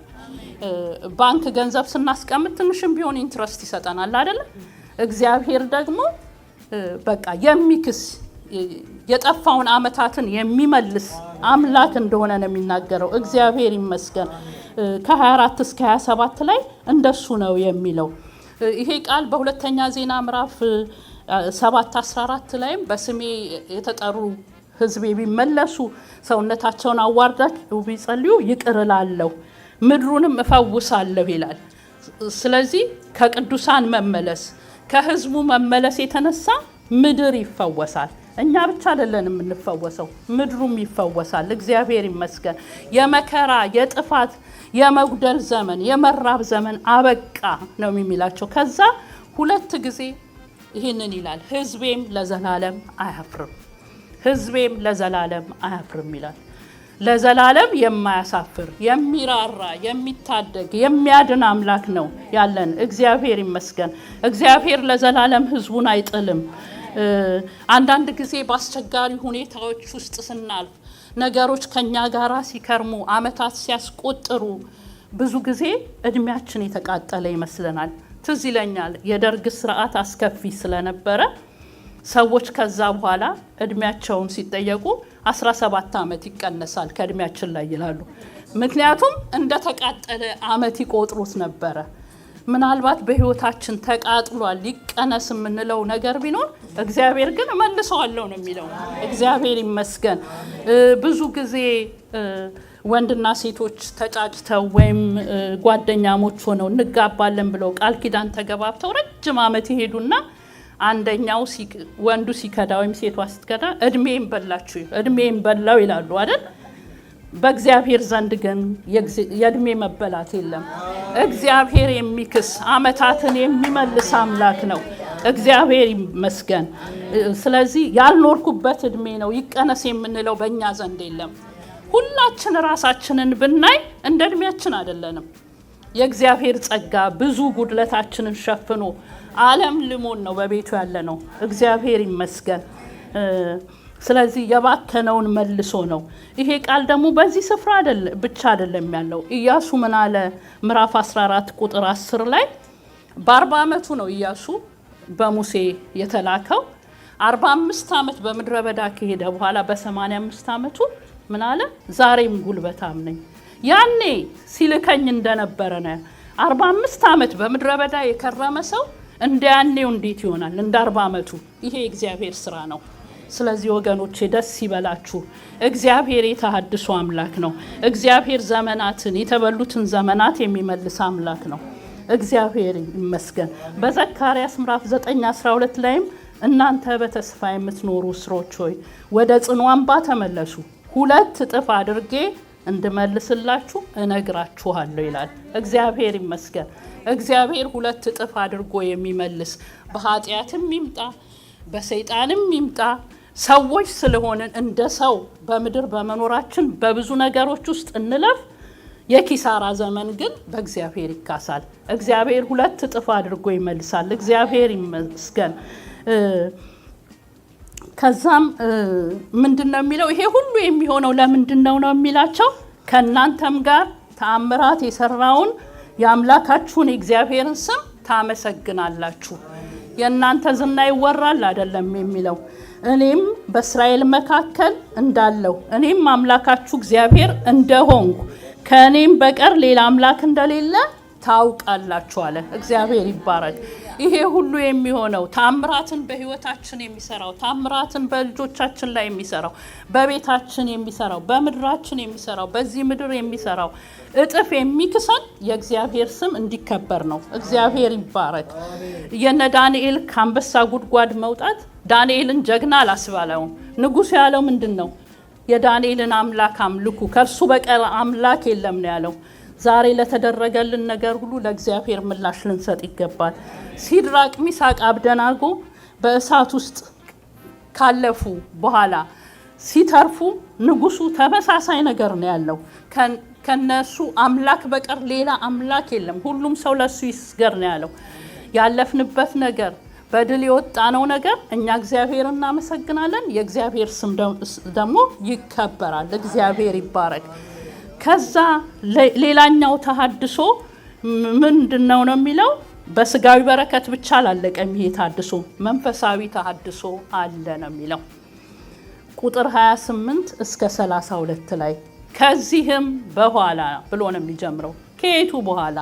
ባንክ ገንዘብ ስናስቀምጥ ትንሽም ቢሆን ኢንትረስት ይሰጠናል አይደለ? እግዚአብሔር ደግሞ በቃ የሚክስ የጠፋውን ዓመታትን የሚመልስ አምላክ እንደሆነ ነው የሚናገረው። እግዚአብሔር ይመስገን። ከ24 እስከ 27 ላይ እንደሱ ነው የሚለው። ይሄ ቃል በሁለተኛ ዜና ምዕራፍ 7:14 ላይም በስሜ የተጠሩ ሕዝቤ ቢመለሱ ሰውነታቸውን አዋርዳቸው ቢጸልዩ ይቅር እላለሁ ምድሩንም እፈውሳለሁ ይላል። ስለዚህ ከቅዱሳን መመለስ ከሕዝቡ መመለስ የተነሳ ምድር ይፈወሳል። እኛ ብቻ አይደለን የምንፈወሰው፣ ምድሩም ይፈወሳል። እግዚአብሔር ይመስገን። የመከራ የጥፋት የመጉደል ዘመን የመራብ ዘመን አበቃ ነው የሚላቸው። ከዛ 2 ጊዜ ይህንን ይላል፣ ሕዝቤም ለዘላለም አያፍርም፣ ሕዝቤም ለዘላለም አያፍርም ይላል። ለዘላለም የማያሳፍር የሚራራ የሚታደግ የሚያድን አምላክ ነው ያለን። እግዚአብሔር ይመስገን። እግዚአብሔር ለዘላለም ሕዝቡን አይጥልም። አንዳንድ ጊዜ በአስቸጋሪ ሁኔታዎች ውስጥ ስናልፍ ነገሮች ከኛ ጋራ ሲከርሙ ዓመታት ሲያስቆጥሩ ብዙ ጊዜ እድሜያችን የተቃጠለ ይመስለናል። ትዝ ይለኛል የደርግ ስርዓት አስከፊ ስለነበረ ሰዎች ከዛ በኋላ እድሜያቸውን ሲጠየቁ 17 ዓመት ይቀነሳል ከእድሜያችን ላይ ይላሉ። ምክንያቱም እንደተቃጠለ ዓመት ይቆጥሩት ነበረ። ምናልባት በህይወታችን ተቃጥሏል ይቀነስ የምንለው ነገር ቢኖር እግዚአብሔር ግን እመልሰዋለሁ ነው የሚለው። እግዚአብሔር ይመስገን። ብዙ ጊዜ ወንድና ሴቶች ተጫጭተው ወይም ጓደኛሞች ሆነው እንጋባለን ብለው ቃል ኪዳን ተገባብተው ረጅም ዓመት ይሄዱና አንደኛው ወንዱ ሲከዳ ወይም ሴቷ ስትከዳ እድሜን በላችሁ እድሜን በላው ይላሉ አይደል? በእግዚአብሔር ዘንድ ግን የእድሜ መበላት የለም። እግዚአብሔር የሚክስ ዓመታትን የሚመልስ አምላክ ነው። እግዚአብሔር ይመስገን። ስለዚህ ያልኖርኩበት እድሜ ነው ይቀነስ የምንለው በእኛ ዘንድ የለም። ሁላችን ራሳችንን ብናይ እንደ እድሜያችን አይደለንም። የእግዚአብሔር ጸጋ ብዙ ጉድለታችንን ሸፍኖ ዓለም ልሞን ነው በቤቱ ያለ ነው። እግዚአብሔር ይመስገን። ስለዚህ የባከነውን መልሶ ነው። ይሄ ቃል ደግሞ በዚህ ስፍራ ብቻ አይደለም ያለው። ኢያሱ ምን አለ? ምዕራፍ 14 ቁጥር 10 ላይ በ40 ዓመቱ ነው ኢያሱ በሙሴ የተላከው። 45 ዓመት በምድረ በዳ ከሄደ በኋላ በ85 ዓመቱ ምን አለ? ዛሬም ጉልበታም ነኝ። ያኔ ሲልከኝ እንደነበረ ነው። 45 ዓመት በምድረ በዳ የከረመ ሰው እንደ ያኔው እንዴት ይሆናል? እንደ 40 ዓመቱ። ይሄ እግዚአብሔር ስራ ነው። ስለዚህ ወገኖቼ ደስ ይበላችሁ። እግዚአብሔር የተሐድሶ አምላክ ነው። እግዚአብሔር ዘመናትን የተበሉትን ዘመናት የሚመልስ አምላክ ነው። እግዚአብሔር ይመስገን። በዘካርያስ ምዕራፍ 9:12 ላይም እናንተ በተስፋ የምትኖሩ እስሮች ሆይ ወደ ጽኑ አምባ ተመለሱ፣ 2 እጥፍ አድርጌ እንድመልስላችሁ እነግራችኋለሁ ይላል። እግዚአብሔር ይመስገን። እግዚአብሔር 2 እጥፍ አድርጎ የሚመልስ በኃጢአትም ይምጣ በሰይጣንም ይምጣ ሰዎች ስለሆነን እንደ ሰው በምድር በመኖራችን በብዙ ነገሮች ውስጥ እንለፍ። የኪሳራ ዘመን ግን በእግዚአብሔር ይካሳል። እግዚአብሔር 2 እጥፍ አድርጎ ይመልሳል። እግዚአብሔር ይመስገን። ከዛም ምንድነው የሚለው? ይሄ ሁሉ የሚሆነው ለምንድነው ነው የሚላቸው? ከእናንተም ጋር ተአምራት የሰራውን የአምላካችሁን የእግዚአብሔርን ስም ታመሰግናላችሁ። የእናንተ ዝና ይወራል አይደለም የሚለው። እኔም በእስራኤል መካከል እንዳለው እኔም አምላካችሁ እግዚአብሔር እንደሆንኩ ከእኔም በቀር ሌላ አምላክ እንደሌለ ታውቃላችሁ አለ። እግዚአብሔር ይባረክ። ይሄ ሁሉ የሚሆነው ታምራትን በህይወታችን የሚሰራው ታምራትን በልጆቻችን ላይ የሚሰራው በቤታችን የሚሰራው በምድራችን የሚሰራው በዚህ ምድር የሚሰራው እጥፍ የሚክሰን የእግዚአብሔር ስም እንዲከበር ነው። እግዚአብሔር ይባረክ። የነ ዳንኤል ከአንበሳ ጉድጓድ መውጣት ዳንኤልን ጀግና አላስባለውም። ንጉሥ ያለው ምንድነው? የዳንኤልን አምላክ አምልኩ፣ ከእርሱ በቀር አምላክ የለም ነው ያለው። ዛሬ ለተደረገልን ነገር ሁሉ ለእግዚአብሔር ምላሽ ልንሰጥ ይገባል። ሲድራቅ ሚሳቅ አብደናጎ በእሳት ውስጥ ካለፉ በኋላ ሲተርፉ ንጉሱ ተመሳሳይ ነገር ነው ያለው። ከነሱ አምላክ በቀር ሌላ አምላክ የለም፣ ሁሉም ሰው ለሱ ይስገድ ነው ያለው። ያለፍንበት ነገር በድል የወጣነው ነገር እኛ እግዚአብሔር እናመሰግናለን። የእግዚአብሔር ስም ደግሞ ይከበራል። እግዚአብሔር ይባረክ። ከዛ ሌላኛው ተሐድሶ ምንድነው ነው የሚለው? በስጋዊ በረከት ብቻ አላለቀም። ይሄ ተሐድሶ መንፈሳዊ ተሐድሶ አለ ነው የሚለው። ቁጥር 28 እስከ 32 ላይ ከዚህም በኋላ ብሎ ነው የሚጀምረው። ከየቱ በኋላ?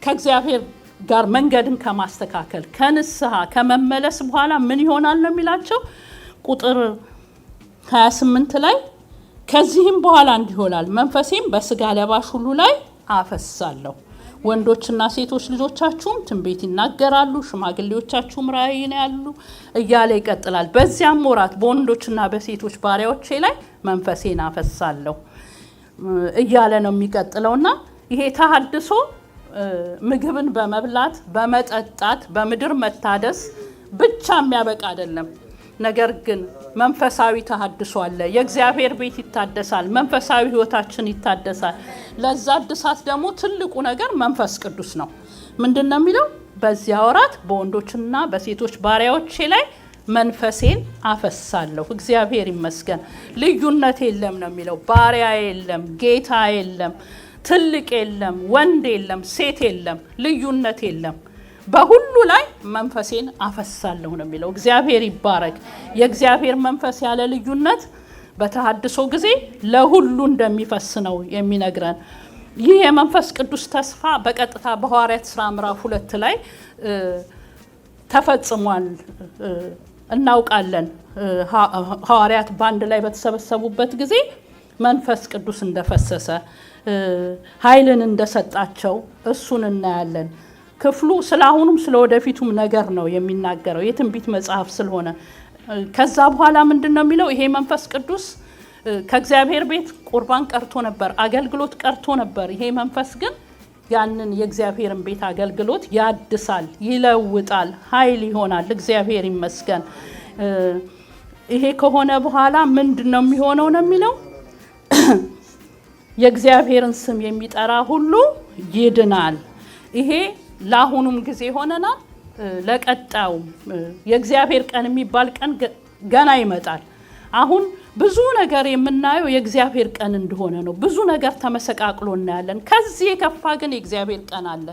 ከእግዚአብሔር ጋር መንገድን ከማስተካከል ከንስሐ ከመመለስ በኋላ ምን ይሆናል ነው የሚላቸው። ቁጥር 28 ላይ ከዚህም በኋላ እንዲሆናል መንፈሴም በስጋ ለባሽ ሁሉ ላይ አፈሳለሁ፣ ወንዶችና ሴቶች ልጆቻችሁም ትንቢት ይናገራሉ፣ ሽማግሌዎቻችሁም ራእይን ያሉ እያለ ይቀጥላል። በዚያም ወራት በወንዶችና በሴቶች ባሪያዎቼ ላይ መንፈሴን አፈሳለሁ እያለ ነው የሚቀጥለውና ይሄ ተሐድሶ ምግብን በመብላት በመጠጣት በምድር መታደስ ብቻ የሚያበቃ አይደለም። ነገር ግን መንፈሳዊ ተሐድሶ አለ። የእግዚአብሔር ቤት ይታደሳል፣ መንፈሳዊ ህይወታችን ይታደሳል። ለዛ እድሳት ደግሞ ትልቁ ነገር መንፈስ ቅዱስ ነው። ምንድነው የሚለው? በዚያ ወራት በወንዶችና በሴቶች ባሪያዎቼ ላይ መንፈሴን አፈሳለሁ። እግዚአብሔር ይመስገን። ልዩነት የለም ነው የሚለው። ባሪያ የለም፣ ጌታ የለም፣ ትልቅ የለም፣ ወንድ የለም፣ ሴት የለም፣ ልዩነት የለም። በሁሉ ላይ መንፈሴን አፈሳለሁ ነው የሚለው። እግዚአብሔር ይባረክ። የእግዚአብሔር መንፈስ ያለ ልዩነት በተሐድሶ ጊዜ ለሁሉ እንደሚፈስ ነው የሚነግረን። ይህ የመንፈስ ቅዱስ ተስፋ በቀጥታ በሐዋርያት ሥራ ምዕራፍ 2 ላይ ተፈጽሟል እናውቃለን። ሐዋርያት ባንድ ላይ በተሰበሰቡበት ጊዜ መንፈስ ቅዱስ እንደፈሰሰ ኃይልን እንደሰጣቸው እሱን እናያለን። ክፍሉ ስለአሁኑም ስለወደፊቱም ነገር ነው የሚናገረው፣ የትንቢት መጽሐፍ ስለሆነ። ከዛ በኋላ ምንድነው የሚለው? ይሄ መንፈስ ቅዱስ ከእግዚአብሔር ቤት ቁርባን ቀርቶ ነበር፣ አገልግሎት ቀርቶ ነበር። ይሄ መንፈስ ግን ያንን የእግዚአብሔርን ቤት አገልግሎት ያድሳል፣ ይለውጣል፣ ኃይል ይሆናል። እግዚአብሔር ይመስገን። ይሄ ከሆነ በኋላ ምንድነው የሚሆነው ነው የሚለው? የእግዚአብሔርን ስም የሚጠራ ሁሉ ይድናል። ይሄ ለአሁኑም ጊዜ ሆነናል፣ ለቀጣዩ የእግዚአብሔር ቀን የሚባል ቀን ገና ይመጣል። አሁን ብዙ ነገር የምናየው የእግዚአብሔር ቀን እንደሆነ ነው። ብዙ ነገር ተመሰቃቅሎ እናያለን። ከዚህ የከፋ ግን የእግዚአብሔር ቀን አለ።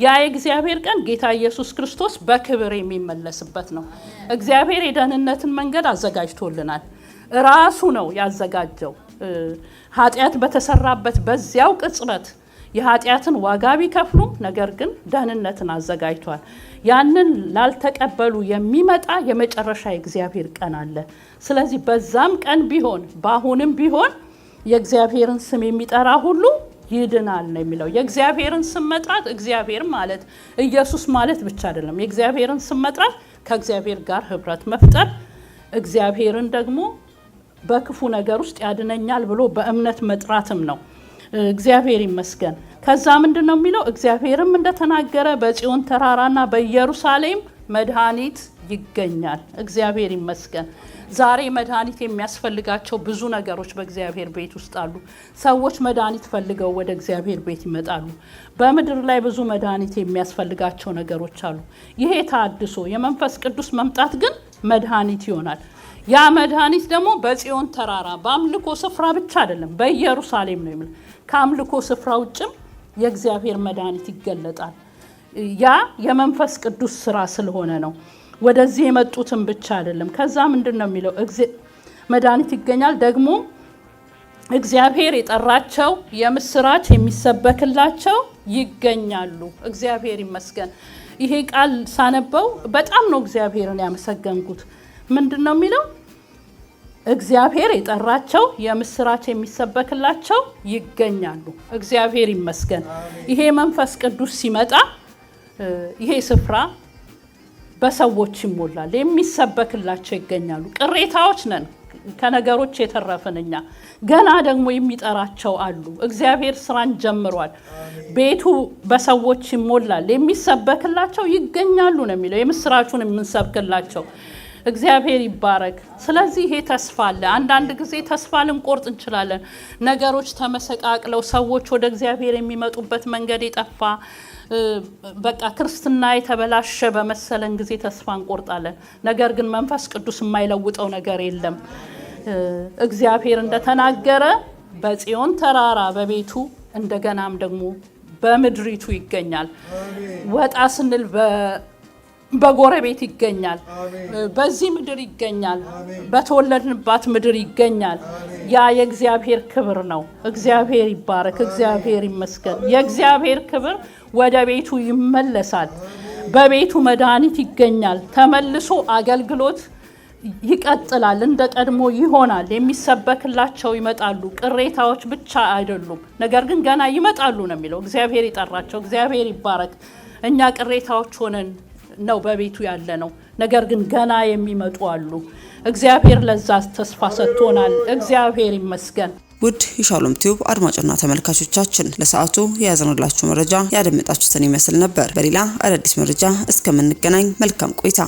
ያ የእግዚአብሔር ቀን ጌታ ኢየሱስ ክርስቶስ በክብር የሚመለስበት ነው። እግዚአብሔር የደህንነትን መንገድ አዘጋጅቶልናል። ራሱ ነው ያዘጋጀው። ኃጢአት በተሰራበት በዚያው ቅጽበት የኃጢአትን ዋጋ ቢከፍሉም ነገር ግን ደህንነትን አዘጋጅቷል። ያንን ላልተቀበሉ የሚመጣ የመጨረሻ የእግዚአብሔር ቀን አለ። ስለዚህ በዛም ቀን ቢሆን በአሁንም ቢሆን የእግዚአብሔርን ስም የሚጠራ ሁሉ ይድናል ነው የሚለው። የእግዚአብሔርን ስም መጥራት እግዚአብሔር ማለት ኢየሱስ ማለት ብቻ አይደለም። የእግዚአብሔርን ስም መጥራት ከእግዚአብሔር ጋር ህብረት መፍጠር፣ እግዚአብሔርን ደግሞ በክፉ ነገር ውስጥ ያድነኛል ብሎ በእምነት መጥራትም ነው። እግዚአብሔር ይመስገን። ከዛ ምንድነው የሚለው? እግዚአብሔርም እንደተናገረ በጽዮን ተራራና በኢየሩሳሌም መድኃኒት ይገኛል። እግዚአብሔር ይመስገን። ዛሬ መድኃኒት የሚያስፈልጋቸው ብዙ ነገሮች በእግዚአብሔር ቤት ውስጥ አሉ። ሰዎች መድኃኒት ፈልገው ወደ እግዚአብሔር ቤት ይመጣሉ። በምድር ላይ ብዙ መድኃኒት የሚያስፈልጋቸው ነገሮች አሉ። ይሄ ታድሶ የመንፈስ ቅዱስ መምጣት ግን መድኃኒት ይሆናል። ያ መድኃኒት ደግሞ በጽዮን ተራራ በአምልኮ ስፍራ ብቻ አይደለም፣ በኢየሩሳሌም ነው የሚለው። ከአምልኮ ስፍራ ውጭም የእግዚአብሔር መድኃኒት ይገለጣል። ያ የመንፈስ ቅዱስ ስራ ስለሆነ ነው። ወደዚህ የመጡትን ብቻ አይደለም። ከዛ ምንድነው የሚለው? መድኃኒት ይገኛል፣ ደግሞ እግዚአብሔር የጠራቸው የምስራች የሚሰበክላቸው ይገኛሉ። እግዚአብሔር ይመስገን። ይሄ ቃል ሳነበው በጣም ነው እግዚአብሔርን ያመሰገንኩት። ምንድነው የሚለው? እግዚአብሔር የጠራቸው የምስራች የሚሰበክላቸው ይገኛሉ። እግዚአብሔር ይመስገን። ይሄ መንፈስ ቅዱስ ሲመጣ ይሄ ስፍራ በሰዎች ይሞላል፣ የሚሰበክላቸው ይገኛሉ። ቅሬታዎች ነን ከነገሮች የተረፍንኛ፣ ገና ደግሞ የሚጠራቸው አሉ። እግዚአብሔር ስራን ጀምሯል። ቤቱ በሰዎች ይሞላል፣ የሚሰበክላቸው ይገኛሉ ነው የሚለው። የምስራቹን የምንሰብክላቸው እግዚአብሔር ይባረክ። ስለዚህ ይሄ ተስፋ አለ። አንዳንድ ጊዜ ተስፋ ልንቆርጥ እንችላለን። ነገሮች ተመሰቃቅለው ሰዎች ወደ እግዚአብሔር የሚመጡበት መንገድ የጠፋ በቃ ክርስትና የተበላሸ በመሰለን ጊዜ ተስፋ እንቆርጣለን። ነገር ግን መንፈስ ቅዱስ የማይለውጠው ነገር የለም። እግዚአብሔር እንደተናገረ በጽዮን ተራራ በቤቱ እንደገናም ደግሞ በምድሪቱ ይገኛል። ወጣ ስንል በጎረቤት ይገኛል፣ በዚህ ምድር ይገኛል፣ በተወለድንባት ምድር ይገኛል። ያ የእግዚአብሔር ክብር ነው። እግዚአብሔር ይባረክ፣ እግዚአብሔር ይመስገን። የእግዚአብሔር ክብር ወደ ቤቱ ይመለሳል። በቤቱ መድኃኒት ይገኛል። ተመልሶ አገልግሎት ይቀጥላል፣ እንደ ቀድሞ ይሆናል። የሚሰበክላቸው ይመጣሉ። ቅሬታዎች ብቻ አይደሉም፣ ነገር ግን ገና ይመጣሉ ነው የሚለው። እግዚአብሔር ይጠራቸው። እግዚአብሔር ይባረክ። እኛ ቅሬታዎች ሆነን ነው በቤቱ ያለ ነው፣ ነገር ግን ገና የሚመጡ አሉ። እግዚአብሔር ለዛ ተስፋ ሰጥቶናል። እግዚአብሔር ይመስገን። ውድ የሻሎም ቲዩብ አድማጭና ተመልካቾቻችን ለሰዓቱ የያዝንላችሁ መረጃ ያደመጣችሁትን ይመስል ነበር። በሌላ አዳዲስ መረጃ እስከምንገናኝ መልካም ቆይታ